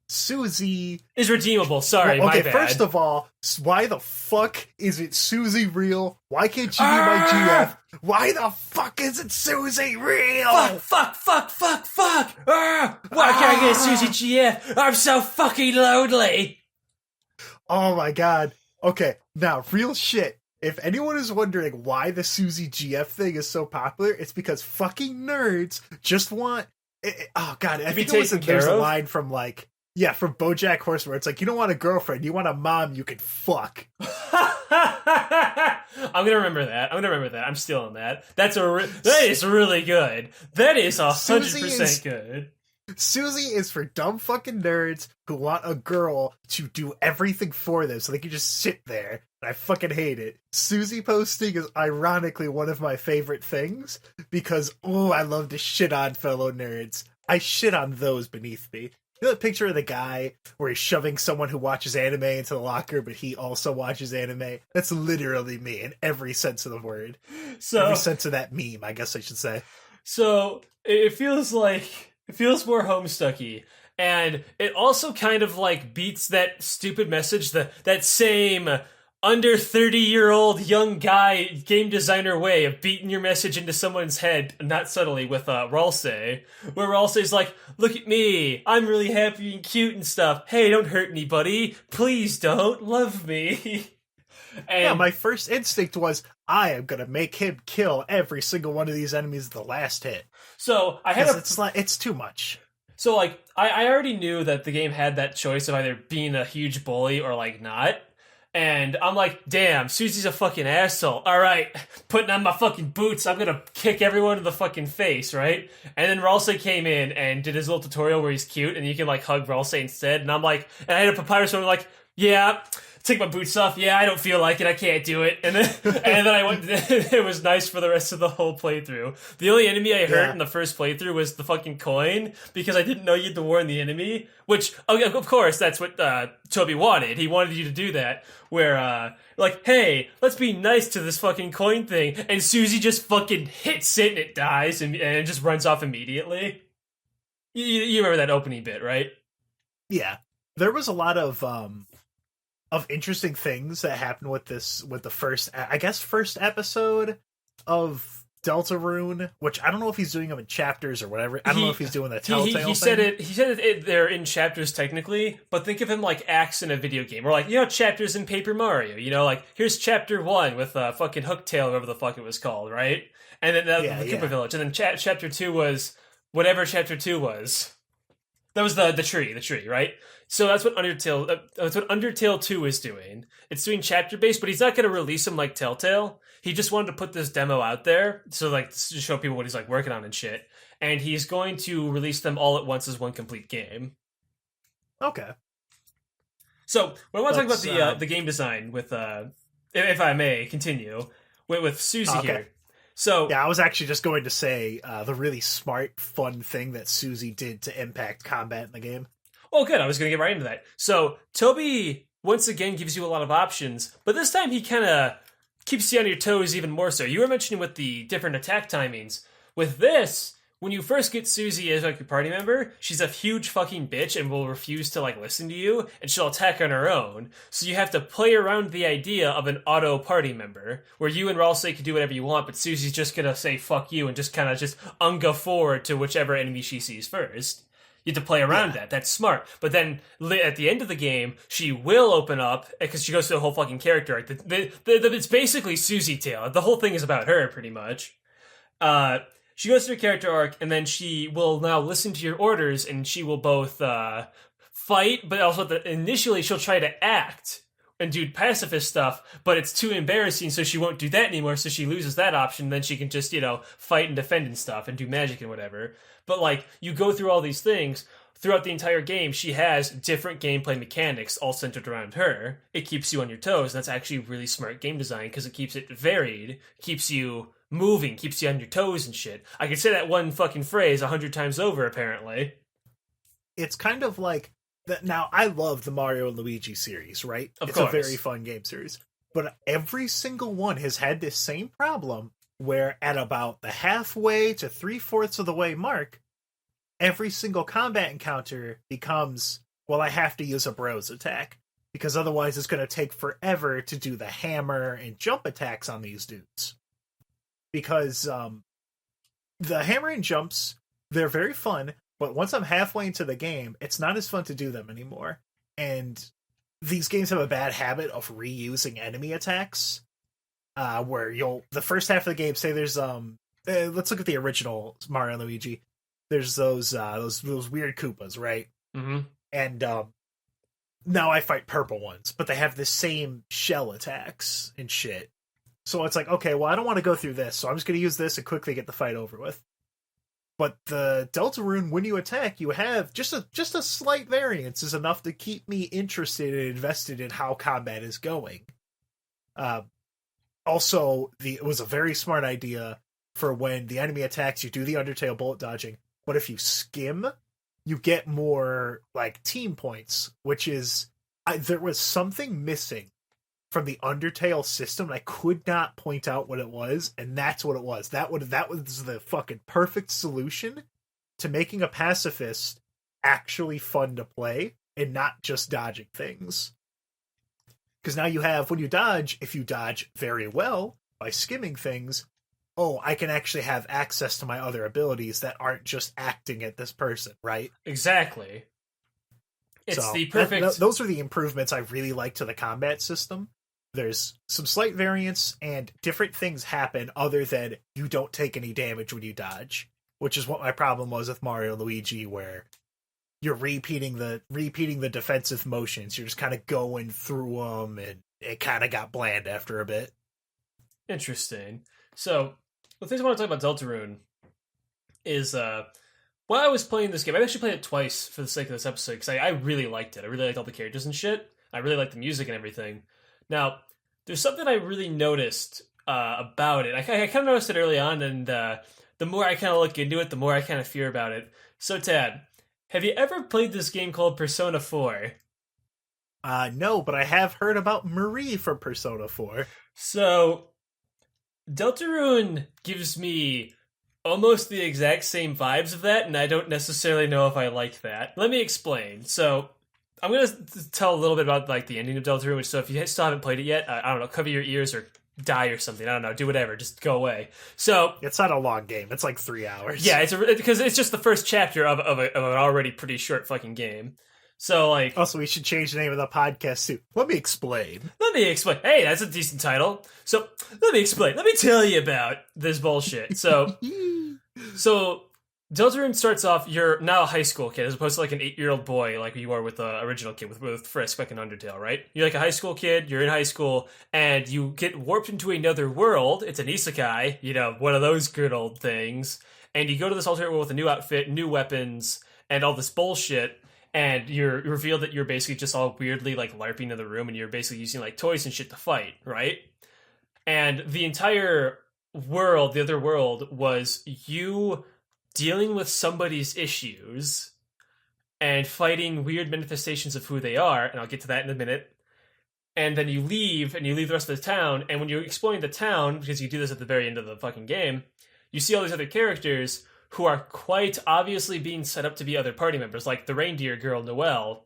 SUSIE is redeemable. Sorry, well, okay, my bad. First of all, why the fuck is it SUSIE real? Why can't you be my GF? Why the fuck is it SUSIE real? Fuck. Why can't I get SUSIE GF? I'm so fucking lonely. Oh my god. Okay, now, real shit. If anyone is wondering why the SUSIE GF thing is so popular, it's because fucking nerds just want... oh god, I think there's a line from like... Yeah, from BoJack Horseman, where it's like, you don't want a girlfriend, you want a mom you can fuck. I'm gonna remember that. I'm stealing that. That is really good. That is 100% good. SUSIE is for dumb fucking nerds who want a girl to do everything for them so they can just sit there. And I fucking hate it. SUSIE posting is ironically one of my favorite things because, I love to shit on fellow nerds. I shit on those beneath me. You know that picture of the guy where he's shoving someone who watches anime into the locker, but he also watches anime? That's literally me in every sense of the word. So, every sense of that meme, I guess I should say. So it feels more Homestucky, and it also kind of like beats that stupid message, that same under 30-year-old young guy game designer way of beating your message into someone's head, not subtly, with Ralsei, where Ralsei's like, look at me, I'm really happy and cute and stuff. Hey, don't hurt anybody. Please don't. Love me. And yeah, my first instinct was, I am gonna make him kill every single one of these enemies at the last hit. So I had it's too much. So like I already knew that the game had that choice of either being a huge bully or like not. And I'm like, damn, Susie's a fucking asshole. All right, putting on my fucking boots, I'm gonna kick everyone in the fucking face, right? And then Ralsei came in and did his little tutorial where he's cute and you can like hug Ralsei instead. And I'm like, and I had a papyrus one like, yeah, take my boots off. Yeah, I don't feel like it. I can't do it. And then I went. It was nice for the rest of the whole playthrough. The only enemy I hurt in the first playthrough was the fucking coin because I didn't know you had to warn the enemy. Which, of course, that's what Toby wanted. He wanted you to do that. Where, like, hey, let's be nice to this fucking coin thing. And SUSIE just fucking hits it and it dies and it just runs off immediately. You remember that opening bit, right? Yeah, there was a lot of interesting things that happened with the first episode of Deltarune, which I don't know if he's doing them in chapters or whatever. I don't know if he's doing the Telltale thing. He said they're in chapters technically, but think of him like acts in a video game, or like, chapters in Paper Mario. Like, here's chapter 1 with fucking Hooktail, whatever the fuck it was called, right? And then the Koopa Village, and then chapter 2 was whatever chapter 2 was. That was the tree, right? So that's what Undertale 2 is doing. It's doing chapter based, but he's not going to release them like Telltale. He just wanted to put this demo out there, so like to show people what he's like working on and shit. And he's going to release them all at once as one complete game. Okay. So when I want to talk about the game design with, if I may continue with SUSIE here. So yeah, I was actually just going to say the really smart, fun thing that SUSIE did to impact combat in the game. Oh, good. I was going to get right into that. So Toby, once again, gives you a lot of options, but this time he kind of keeps you on your toes even more so. You were mentioning with the different attack timings. With this, when you first get SUSIE as like your party member, she's a huge fucking bitch and will refuse to like listen to you, and she'll attack on her own. So you have to play around the idea of an auto party member, where you and Ralsei can do whatever you want, but SUSIE's just gonna say fuck you and just kind of just unga forward to whichever enemy she sees first. You have to play around that. That's smart. But then at the end of the game, she will open up because she goes through the whole fucking character arc. It's basically SUSIE Tale. The whole thing is about her, pretty much. She goes through a character arc, and then she will now listen to your orders, and she will both fight, but also initially she'll try to act and do pacifist stuff, but it's too embarrassing, so she won't do that anymore, so she loses that option, then she can just, fight and defend and stuff, and do magic and whatever. But, like, you go through all these things, throughout the entire game, she has different gameplay mechanics all centered around her. It keeps you on your toes, and that's actually really smart game design, because it keeps it varied, keeps you moving, keeps you on your toes and shit. I could say that one fucking phrase 100 times over, apparently. It's kind of like that. Now, I love the Mario and Luigi series, right? Of it's course. A very fun game series. But every single one has had this same problem where at about the halfway to 3/4 of the way mark, every single combat encounter becomes, well, I have to use a bros attack, because otherwise it's going to take forever to do the hammer and jump attacks on these dudes. Because the hammer and jumps, they're very fun, but once I'm halfway into the game, it's not as fun to do them anymore. And these games have a bad habit of reusing enemy attacks, where the first half of the game, say there's let's look at the original Mario and Luigi. There's those weird Koopas, right? Mm-hmm. And now I fight purple ones, but they have the same shell attacks and shit. So it's like, okay, well, I don't want to go through this, so I'm just going to use this and quickly get the fight over with. But the Deltarune, when you attack, you have just a slight variance is enough to keep me interested and invested in how combat is going. Also, it was a very smart idea for when the enemy attacks, you do the Undertale bullet dodging. But if you skim, you get more like team points, which is there was something missing from the Undertale system. I could not point out what it was, and that's what it was. That was the fucking perfect solution to making a pacifist actually fun to play and not just dodging things. Because now you have, when you dodge, if you dodge very well by skimming things, oh, I can actually have access to my other abilities that aren't just acting at this person, right? Exactly. It's So, the perfect... those are the improvements I really like to the combat system. There's some slight variance, and different things happen other than you don't take any damage when you dodge, which is what my problem was with Mario and Luigi, where you're repeating the defensive motions. You're just kind of going through them, and it kind of got bland after a bit. Interesting. So, the things I want to talk about Deltarune is, while I was playing this game, I actually played it twice for the sake of this episode, because I really liked it. I really liked all the characters and shit. I really liked the music and everything. Now, there's something I really noticed about it. I kind of noticed it early on, and the more I kind of look into it, the more I kind of fear about it. So, Tad, have you ever played this game called Persona 4? No, but I have heard about Marie from Persona 4. So, Deltarune gives me almost the exact same vibes of that, and I don't necessarily know if I like that. Let me explain. So, I'm going to tell a little bit about like the ending of Deltarune, which, so if you still haven't played it yet, I don't know, cover your ears or die or something. I don't know, do whatever, just go away. So it's not a long game. It's like 3 hours. Yeah, because it's just the first chapter of an already pretty short fucking game. So like, also we should change the name of the podcast to Let Me Explain. Let me explain. Hey, that's a decent title. So let me explain. Let me tell you about this bullshit. So Deltarune starts off, you're now a high school kid, as opposed to like an 8-year-old boy like you are with the original kid, with Frisk, like in Undertale, right? You're like a high school kid, you're in high school, and you get warped into another world. It's an isekai, you know, one of those good old things. And you go to this alternate world with a new outfit, new weapons, and all this bullshit, and you're revealed that you're basically just all weirdly like LARPing in the room, and you're basically using like toys and shit to fight, right? And the entire world, the other world, was you dealing with somebody's issues and fighting weird manifestations of who they are, and I'll get to that in a minute. And then you leave the rest of the town, and when you're exploring the town, because you do this at the very end of the fucking game, you see all these other characters who are quite obviously being set up to be other party members, like the reindeer girl, Noelle,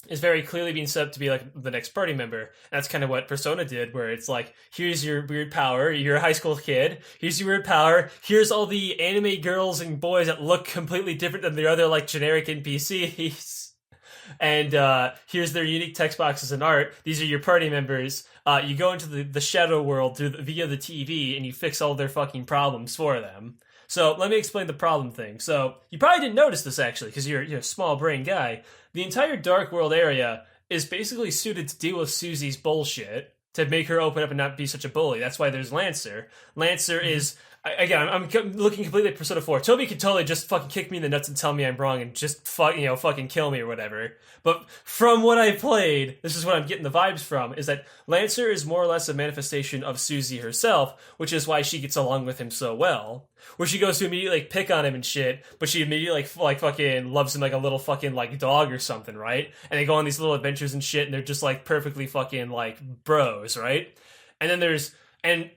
is very clearly being set up to be like the next party member. And that's kind of what Persona did, where it's like, here's your weird power, you're a high school kid, here's your weird power, here's all the anime girls and boys that look completely different than the other like generic NPCs. And here's their unique text boxes and art. These are your party members. You go into the shadow world via the TV, and you fix all their fucking problems for them. So let me explain the problem thing. So you probably didn't notice this actually, because you're a small brain guy. The entire Dark World area is basically suited to deal with SUSIE's bullshit, to make her open up and not be such a bully. That's why there's Lancer. Lancer is, again, I'm looking completely at Persona 4. Toby could totally just fucking kick me in the nuts and tell me I'm wrong and just fucking kill me or whatever. But from what I played, this is what I'm getting the vibes from, is that Lancer is more or less a manifestation of SUSIE herself, which is why she gets along with him so well. Where she goes to immediately like pick on him and shit, but she immediately like fucking loves him like a little fucking like dog or something, right? And they go on these little adventures and shit, and they're just like perfectly fucking like bros, right? And then again,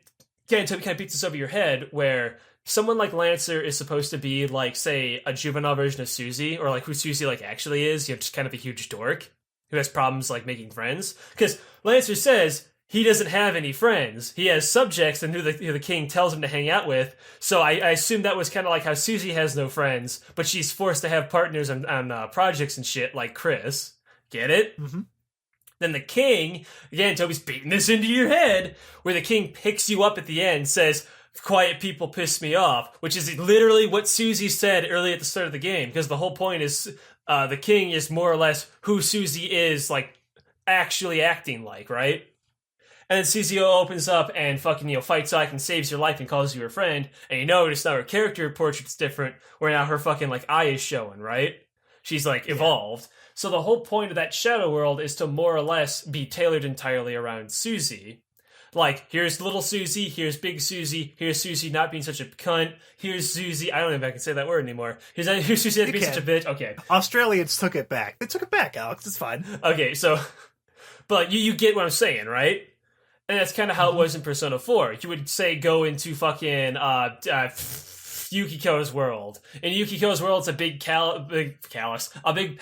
Toby kind of beats this over your head, where someone like Lancer is supposed to be like, say, a juvenile version of SUSIE, or like who SUSIE like actually is, just kind of a huge dork who has problems like making friends. Because Lancer says he doesn't have any friends. He has subjects and who the king tells him to hang out with. So I assume that was kind of like how SUSIE has no friends, but she's forced to have partners on projects and shit like Chris. Get it? Mm-hmm. Then the king, again, Toby's beating this into your head, where the king picks you up at the end, says, "Quiet people piss me off," which is literally what SUSIE said early at the start of the game, because the whole point is the king is more or less who SUSIE is, like, actually acting like, right? And then SUSIE opens up and fucking, fights Ike and saves your life and calls you her friend. And you notice now her character portrait's different, where now her fucking, eye is showing, right? She's, evolved. So the whole point of that shadow world is to more or less be tailored entirely around SUSIE. Here's little SUSIE, here's big SUSIE, here's SUSIE not being such a cunt, here's SUSIE, I don't even know if I can say that word anymore. Here's SUSIE not being such a bitch, okay. Australians took it back. They took it back, Alex, it's fine. Okay, so, but you get what I'm saying, right? And that's kind of how it was in Persona 4. You would say go into fucking, Yukiko's world. In Yukiko's world, it's a big palace, a big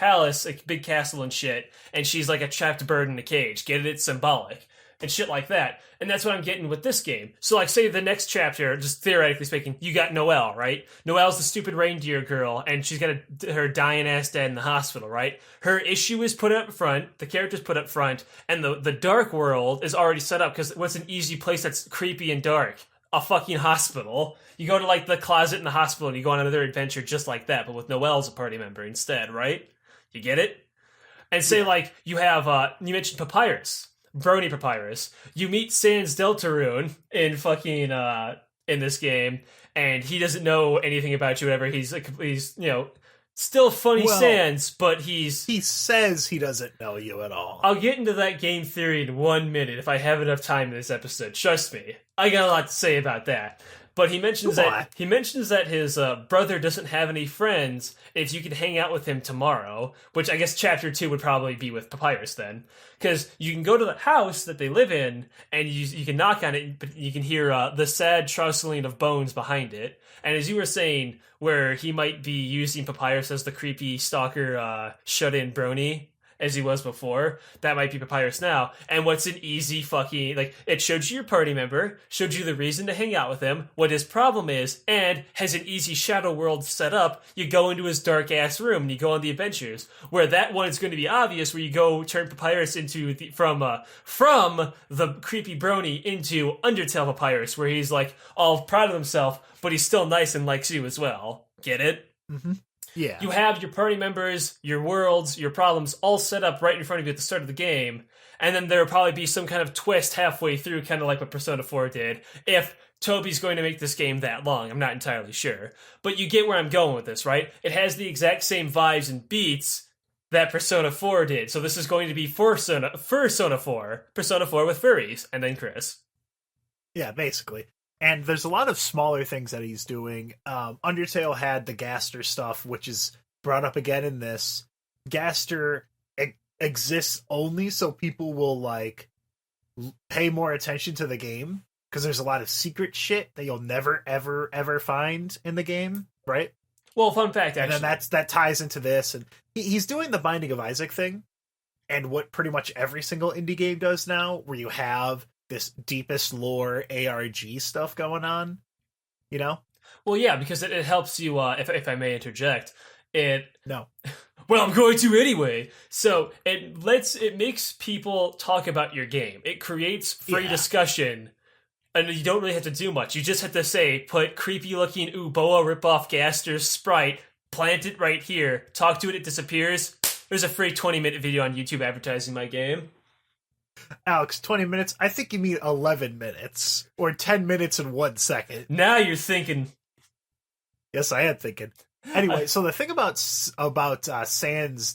castle and shit, and she's like a trapped bird in a cage. Get it? It's symbolic. And shit like that. And that's what I'm getting with this game. So, say the next chapter, just theoretically speaking, you got Noelle, right? Noelle's the stupid reindeer girl, and she's got her dying-ass dad in the hospital, right? Her issue is put up front, the character's put up front, and the dark world is already set up, because what's an easy place that's creepy and dark? A fucking hospital. You go to, the closet in the hospital, and you go on another adventure just like that, but with Noelle as a party member instead, right? You get it? And say, you have, you mentioned Papyrus. Brony Papyrus. You meet Sans Deltarune in fucking in this game, and he doesn't know anything about you. Whatever. He's still funny Sans, but he says he doesn't know you at all. I'll get into that game theory in 1 minute if I have enough time in this episode. Trust me, I got a lot to say about that. But he mentions that his brother doesn't have any friends. If you can hang out with him tomorrow, which I guess chapter 2 would probably be with Papyrus then, because you can go to the house that they live in and you can knock on it, but you can hear the sad trustling of bones behind it. And as you were saying, where he might be using Papyrus as the creepy stalker shut-in brony, as he was before, that might be Papyrus now. And what's an easy fucking, it showed you your party member, showed you the reason to hang out with him, what his problem is, and has an easy shadow world set up. You go into his dark-ass room, and you go on the adventures, where that one is going to be obvious, where you go turn Papyrus into, from the creepy brony into Undertale Papyrus, where he's, all proud of himself, but he's still nice and likes you as well. Get it? Mm-hmm. Yeah. You have your party members, your worlds, your problems all set up right in front of you at the start of the game, and then there'll probably be some kind of twist halfway through, kind of like what Persona 4 did, if Toby's going to make this game that long. I'm not entirely sure. But you get where I'm going with this, right? It has the exact same vibes and beats that Persona 4 did, so this is going to be Persona 4 with furries, and then Chris. Yeah, basically. And there's a lot of smaller things that he's doing. Undertale had the Gaster stuff, which is brought up again in this. Gaster exists only so people will, pay more attention to the game, because there's a lot of secret shit that you'll never, ever, ever find in the game, right? Well, fun fact, actually. And then that ties into this. And he's doing the Binding of Isaac thing, and what pretty much every single indie game does now, where you have this deepest lore ARG stuff going on, you know? Well, yeah, because it helps you, if I may interject, No. Well, I'm going to anyway. So it makes people talk about your game. It creates free discussion, and you don't really have to do much. You just have to say, put creepy-looking Boa ripoff Gaster's sprite, plant it right here, talk to it, it disappears. There's a free 20-minute video on YouTube advertising my game. Alex, 20 minutes? I think you mean 11 minutes. Or 10 minutes and 1 second. Now you're thinking. Yes, I am thinking. Anyway, so the thing about Sans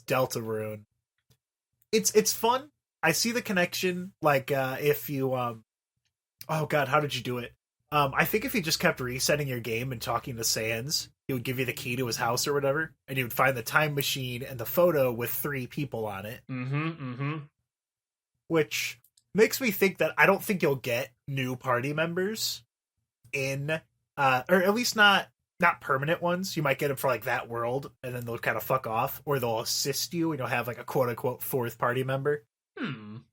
Deltarune, it's fun. I see the connection. If you oh god, how did you do it? I think if you just kept resetting your game and talking to Sans, he would give you the key to his house or whatever, and you would find the time machine and the photo with 3 people on it. Which makes me think that I don't think you'll get new party members in, or at least not permanent ones. You might get them for that world, and then they'll kind of fuck off, or they'll assist you, and you'll have a quote unquote 4th party member.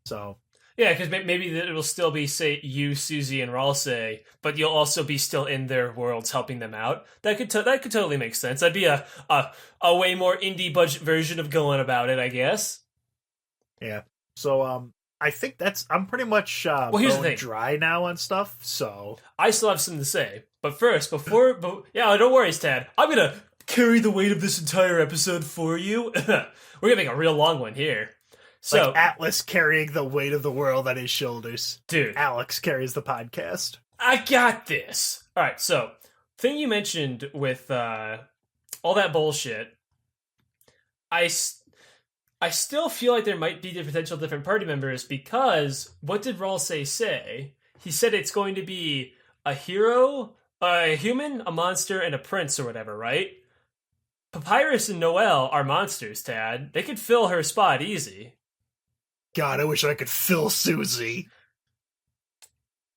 So yeah, because maybe it'll still be, say, you, SUSIE, and Ralsei, but you'll also be still in their worlds helping them out. That could totally make sense. That'd be a way more indie budget version of going about it, I guess. Yeah. So I think I'm pretty much here's the thing. Dry now on stuff, so I still have something to say. But first, don't worry, Tad. I'm going to carry the weight of this entire episode for you. We're going to make a real long one here. So, like Atlas carrying the weight of the world on his shoulders. dude, Aleks carries the podcast. I got this. All right, so thing you mentioned with all that bullshit, I still feel like there might be the potential different party members because what did Ralsei say? He said it's going to be a hero, a human, a monster, and a prince or whatever, right? Papyrus and Noelle are monsters, Tad. They could fill her spot easy. God, I wish I could fill Susie.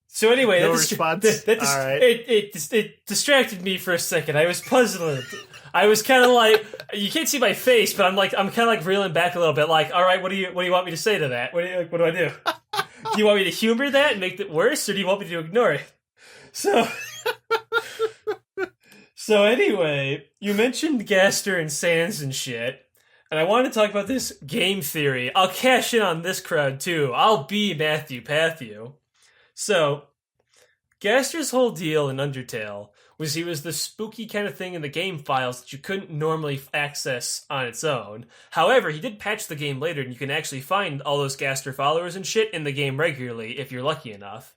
So anyway, No response? All right. it distracted me for a second. I was puzzled. I was kind of like, you can't see my face, but I'm kind of like reeling back a little bit. Like, all right, what do you want me to say to that? What do I do? Do you want me to humor that and make it worse, or do you want me to ignore it? So anyway, you mentioned Gaster and Sans and shit, and I want to talk about this game theory. I'll cash in on this crowd too. I'll be Matthew Patthew. So, Gaster's whole deal in Undertale was he was the spooky kind of thing in the game files that you couldn't normally access on its own. However, he did patch the game later, and you can actually find all those Gaster followers and shit in the game regularly if you're lucky enough.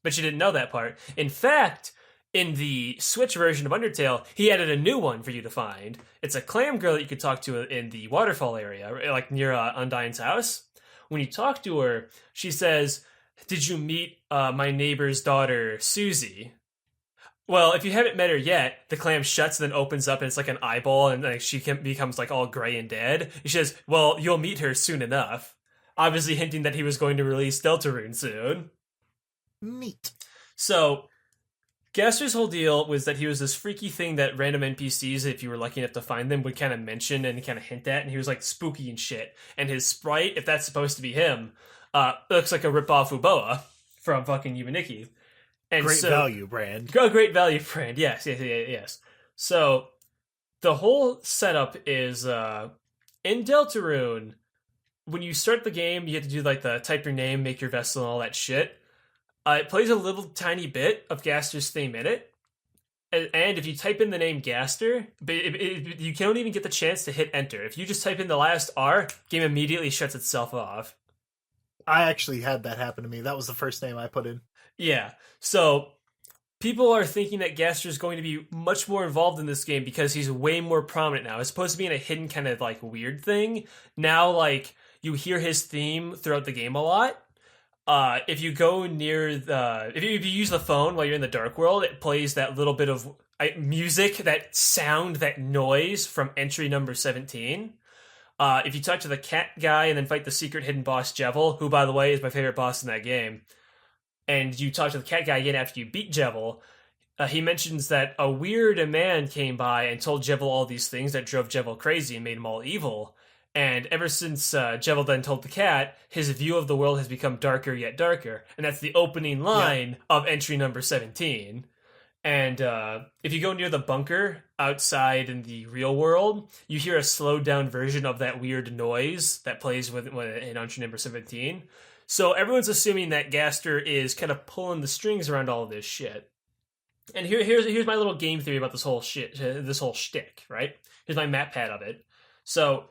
But you didn't know that part. In fact, in the Switch version of Undertale, he added a new one for you to find. It's a clam girl that you could talk to in the waterfall area, like near Undyne's house. When you talk to her, she says, "Did you meet my neighbor's daughter, SUSIE?" Well, if you haven't met her yet, the clam shuts and then opens up and it's like an eyeball and like she becomes like all gray and dead. She says, "Well, you'll meet her soon enough." Obviously hinting that he was going to release Deltarune soon. Neat. So, Gaster's whole deal was that he was this freaky thing that random NPCs, if you were lucky enough to find them, would kind of mention and kind of hint at, and he was like spooky and shit. And his sprite, if that's supposed to be him, looks like a rip-off Uboa from fucking Yumaniki. And Great value brand. A great value brand, yes. So, the whole setup is, in Deltarune, when you start the game, you have to do like the type your name, make your vessel, and all that shit. It plays a little tiny bit of Gaster's theme in it. And if you type in the name Gaster, you don't even get the chance to hit enter. If you just type in the last R, game immediately shuts itself off. I actually had that happen to me. That was the first name I put in. Yeah. So people are thinking that Gaster is going to be much more involved in this game because he's way more prominent now. It's supposed to be in a hidden kind of like weird thing. Now, like, you hear his theme throughout the game a lot. If you go near if you use the phone while you're in the dark world, it plays that little bit of music, that sound, that noise from entry number 17. If you talk to the cat guy and then fight the secret hidden boss Jevil, who, by the way, is my favorite boss in that game, and you talk to the cat guy again after you beat Jevil, he mentions that a weird man came by and told Jevil all these things that drove Jevil crazy and made him all evil. And ever since Jevil then told the cat, his view of the world has become darker yet darker. And that's the opening line of entry number 17. And if you go near the bunker outside in the real world, you hear a slowed down version of that weird noise that plays in entry number 17. So everyone's assuming that Gaster is kind of pulling the strings around all of this shit. And here's my little game theory about this whole shtick, right? Here's my map pad of it. So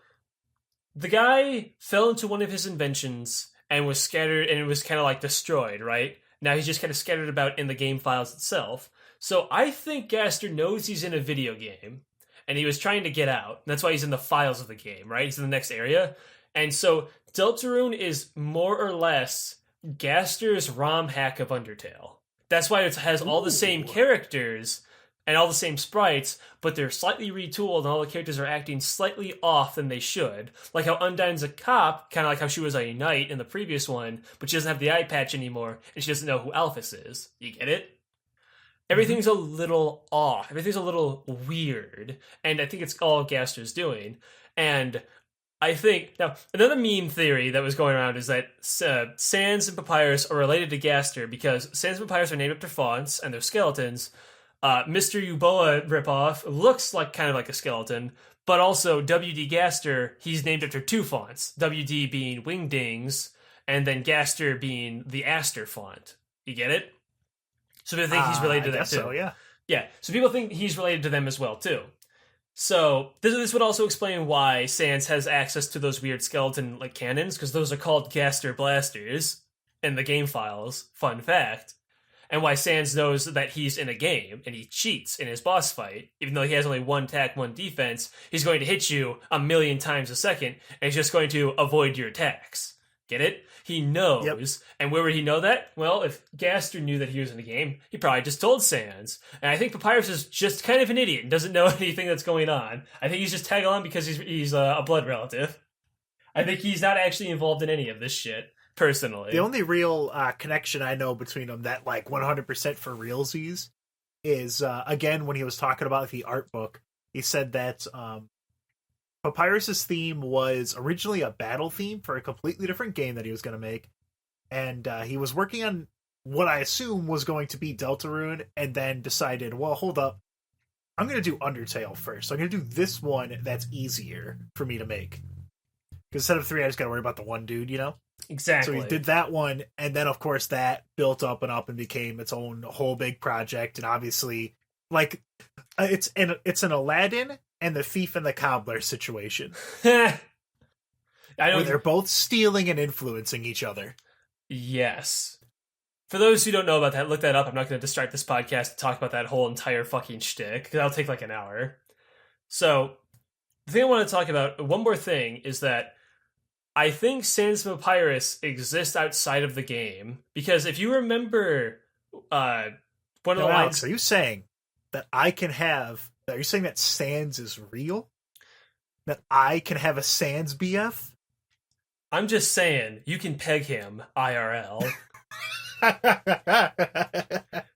the guy fell into one of his inventions and was scattered, and it was kind of like destroyed, right? Now he's just kind of scattered about in the game files itself. So I think Gaster knows he's in a video game, and he was trying to get out. That's why he's in the files of the game, right? He's in the next area. And so Deltarune is more or less Gaster's ROM hack of Undertale. That's why it has all the same characters and all the same sprites, but they're slightly retooled and all the characters are acting slightly off than they should. Like how Undyne's a cop, kind of like how she was a knight in the previous one, but she doesn't have the eye patch anymore, and she doesn't know who Alphys is. You get it? Everything's a little off. Everything's a little weird, and I think it's all Gaster's doing. And I think... Now, another meme theory that was going around is that Sans and Papyrus are related to Gaster because Sans and Papyrus are named after fonts, and they're skeletons. Mr. Uboa ripoff looks like kind of like a skeleton, but also WD Gaster, he's named after two fonts. WD being Wingdings, and then Gaster being the Aster font. You get it? So people think he's related to that too. So, yeah. Yeah, so people think he's related to them as well too. So this would also explain why Sans has access to those weird skeleton like cannons, because those are called Gaster blasters in the game files. Fun fact. And why Sans knows that he's in a game and he cheats in his boss fight, even though he has only one attack, one defense. He's going to hit you 1,000,000 times a second, and he's just going to avoid your attacks. Get it? He knows. Yep. And where would he know that? Well, if Gaster knew that he was in the game, he probably just told Sans. And I think Papyrus is just kind of an idiot and doesn't know anything that's going on. I think he's just tagging along because he's a blood relative. I think he's not actually involved in any of this shit, personally. The only real connection I know between them that, like, 100% for realsies is, again, when he was talking about the art book, he said that Papyrus's theme was originally a battle theme for a completely different game that he was going to make, and he was working on what I assume was going to be Deltarune, and then decided, well, hold up, I'm going to do Undertale first. So I'm going to do this one that's easier for me to make. Because instead of 3, I just got to worry about the one dude, you know? Exactly. So he did that one, and then, of course, that built up and became its own whole big project, and obviously, like, it's an Aladdin and the Thief and the Cobbler situation. Where they're both stealing and influencing each other. Yes. For those who don't know about that, look that up. I'm not going to distract this podcast to talk about that whole entire fucking shtick, because that'll take like an hour. So, the thing I want to talk about, one more thing, is that I think Sans Papyrus exists outside of the game, because if you remember one of the lines... Alex, are you saying that I can have... Are you saying that Sans is real? That I can have a Sans BF? I'm just saying, you can peg him IRL.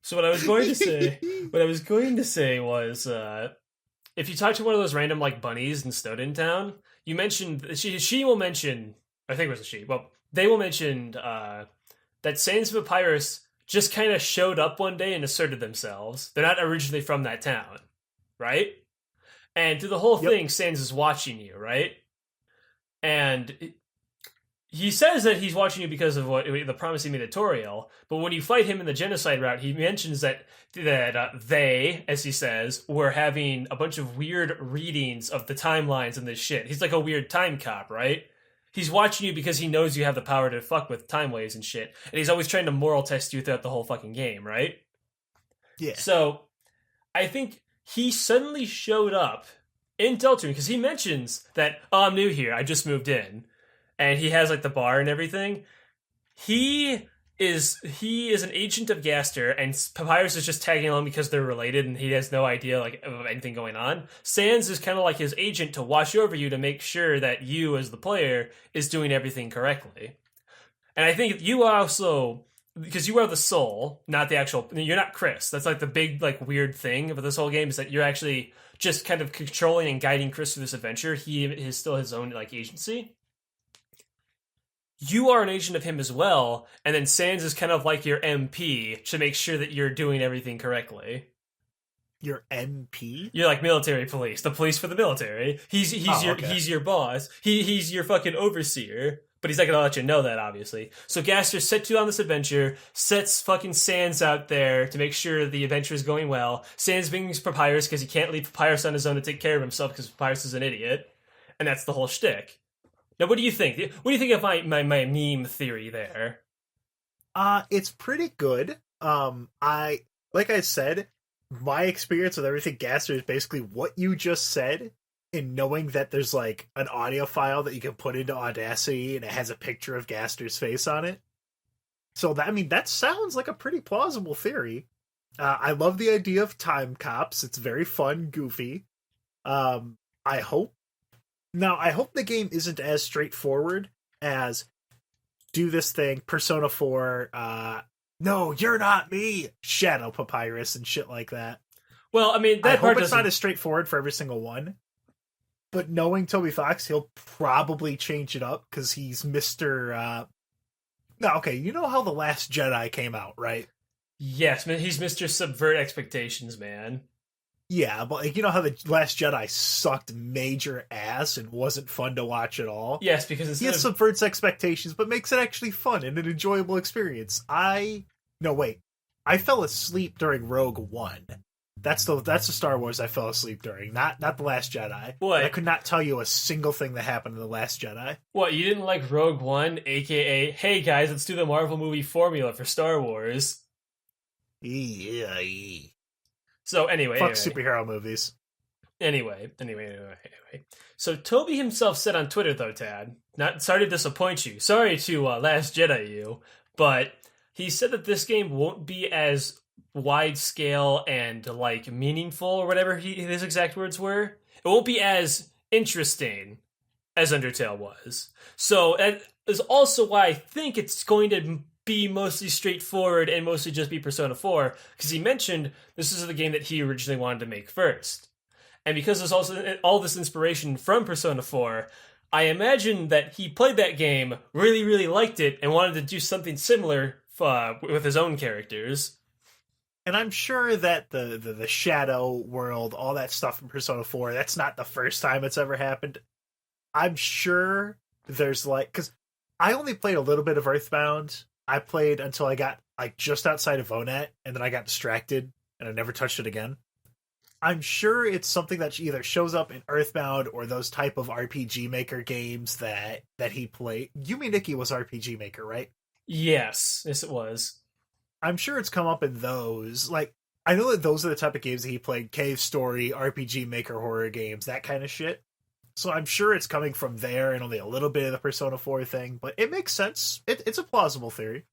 So what I was going to say was, if you talk to one of those random like bunnies in Snowden Town, you mentioned she will mention, I think it was a she. Well, they will mention that Sans Papyrus just kind of showed up one day and asserted themselves. They're not originally from that town, right? And through the whole thing, Sans is watching you, right? And he says that he's watching you because of what the Promising Me tutorial, but when you fight him in the genocide route, he mentions that they, as he says, were having a bunch of weird readings of the timelines and this shit. He's like a weird time cop, right? He's watching you because he knows you have the power to fuck with time waves and shit, and he's always trying to moral test you throughout the whole fucking game, right? Yeah. So, I think he suddenly showed up in Deltarune because he mentions that, oh, I'm new here, I just moved in. And he has like the bar and everything. He is an agent of Gaster, and Papyrus is just tagging along because they're related, and he has no idea like of anything going on. Sans is kind of like his agent to watch over you to make sure that you, as the player, is doing everything correctly. And I think you also, because you are the soul, not the actual. You're not Chris. That's like the big like weird thing about this whole game is that you're actually just kind of controlling and guiding Chris through this adventure. He is still his own like agency. You are an agent of him as well, and then Sans is kind of like your MP to make sure that you're doing everything correctly. Your MP? You're like military police, the police for the military. He's your boss. He's your fucking overseer, but he's not gonna let you know that, obviously. So Gaster sets you on this adventure, sets fucking Sans out there to make sure the adventure is going well. Sans brings Papyrus because he can't leave Papyrus on his own to take care of himself because Papyrus is an idiot, and that's the whole shtick. Now, what do you think? What do you think of my meme theory there? It's pretty good. Like I said, my experience with everything Gaster is basically what you just said, in knowing that there's like an audio file that you can put into Audacity and it has a picture of Gaster's face on it. So that sounds like a pretty plausible theory. I love the idea of time cops. It's very fun, goofy. I hope the game isn't as straightforward as do this thing, Persona 4, no, you're not me, Shadow Papyrus, and shit like that. Well, I mean, that I part hope it's not as straightforward for every single one. But knowing Toby Fox, he'll probably change it up, because he's Mr. No, okay, you know how The Last Jedi came out, right? Yes, man, he's Mr. Subvert Expectations, man. Yeah, but like, you know how The Last Jedi sucked major ass and wasn't fun to watch at all? Yes, because he subverts expectations, but makes it actually fun and an enjoyable experience. I fell asleep during Rogue One. That's the Star Wars I fell asleep during, not the Last Jedi. What? I could not tell you a single thing that happened in the Last Jedi. What, you didn't like Rogue One, aka, hey guys, let's do the Marvel movie formula for Star Wars? Yeah. So anyway, Fuck superhero movies. Anyway. So Toby himself said on Twitter, though, Tad, not sorry to disappoint you, sorry to Last Jedi you, but he said that this game won't be as wide scale and like meaningful or whatever his exact words were. It won't be as interesting as Undertale was. So that is also why I think it's going to be mostly straightforward and mostly just be Persona 4, because he mentioned this is the game that he originally wanted to make first. And because there's also all this inspiration from Persona 4, I imagine that he played that game, really, really liked it, and wanted to do something similar with his own characters. And I'm sure that the Shadow World, all that stuff in Persona 4, that's not the first time it's ever happened. I'm sure there's because I only played a little bit of Earthbound. I played until I got just outside of Vonet, and then I got distracted, and I never touched it again. I'm sure it's something that either shows up in Earthbound or those type of RPG Maker games that he played. Yumi Nikki was RPG Maker, right? Yes, it was. I'm sure it's come up in those. I know that those are the type of games that he played: Cave Story, RPG Maker horror games, that kind of shit. So I'm sure it's coming from there and only a little bit of the Persona 4 thing, but it makes sense. It's a plausible theory.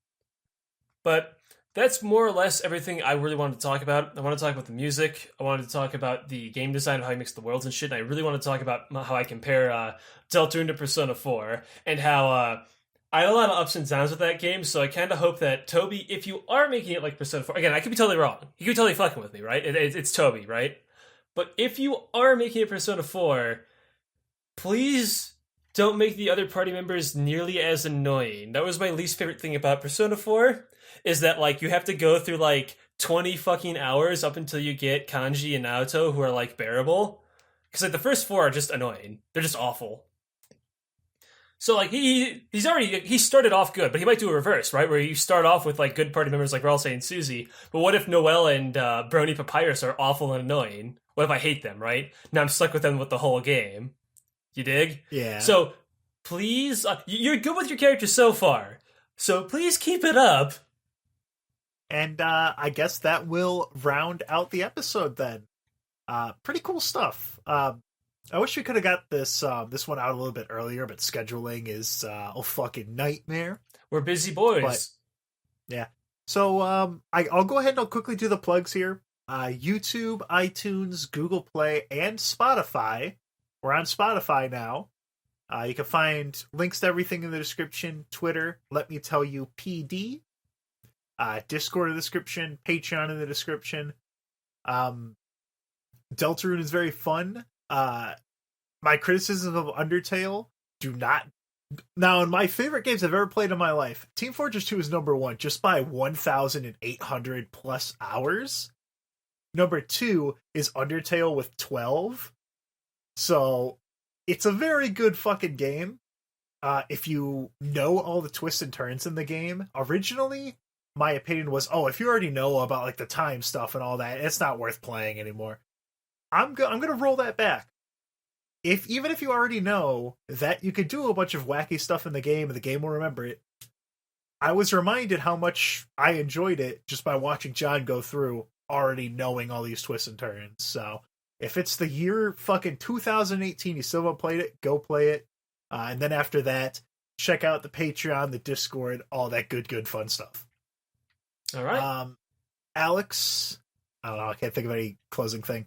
But that's more or less everything I really wanted to talk about. I want to talk about the music. I wanted to talk about the game design of how he makes the worlds and shit. And I really want to talk about how I compare Deltarune to Persona 4 and how I had a lot of ups and downs with that game. So I kind of hope that Toby, if you are making it like Persona 4, again, I could be totally wrong. You could be totally fucking with me, right? It's Toby, right? But if you are making it Persona 4, please don't make the other party members nearly as annoying. That was my least favorite thing about Persona 4, is that, you have to go through, 20 fucking hours up until you get Kanji and Naoto who are, bearable. Because, the first 4 are just annoying. They're just awful. So, he started off good, but he might do a reverse, right? Where you start off with, good party members like Ralsei and SUSIE, but what if Noelle and Brony Papyrus are awful and annoying? What if I hate them, right? Now I'm stuck with them with the whole game. You dig? Yeah. So, please, you're good with your character so far. So, please keep it up. And I guess that will round out the episode then. Pretty cool stuff. I wish we could have got this one out a little bit earlier, but scheduling is a fucking nightmare. We're busy boys. But, yeah. So I'll go ahead and I'll quickly do the plugs here. YouTube, iTunes, Google Play, and Spotify. We're on Spotify now. You can find links to everything in the description. Twitter, Let Me Tell You PD. Discord in the description. Patreon in the description. Deltarune is very fun. My criticism of Undertale, do not... Now, in my favorite games I've ever played in my life, Team Fortress 2 is number 1, just by 1,800 plus hours. Number 2 is Undertale with 12. So, it's a very good fucking game. If you know all the twists and turns in the game, originally, my opinion was, if you already know about the time stuff and all that, it's not worth playing anymore. I'm gonna roll that back. Even if you already know that you could do a bunch of wacky stuff in the game and the game will remember it, I was reminded how much I enjoyed it just by watching John go through, already knowing all these twists and turns. So, if it's the year fucking 2018, you still haven't played it, go play it. And then after that, check out the Patreon, the Discord, all that good fun stuff. All right. Aleks, I don't know, I can't think of any closing thing.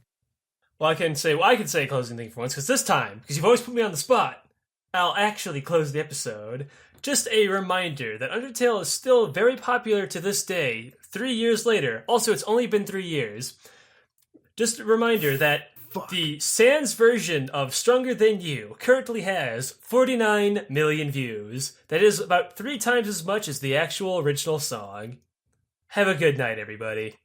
Well, I can say a closing thing for once, because this time, because you've always put me on the spot, I'll actually close the episode. Just a reminder that Undertale is still very popular to this day, 3 years later. Also, it's only been 3 years. Just a reminder that the Sans version of Stronger Than You currently has 49 million views. That is about 3 times as much as the actual original song. Have a good night, everybody.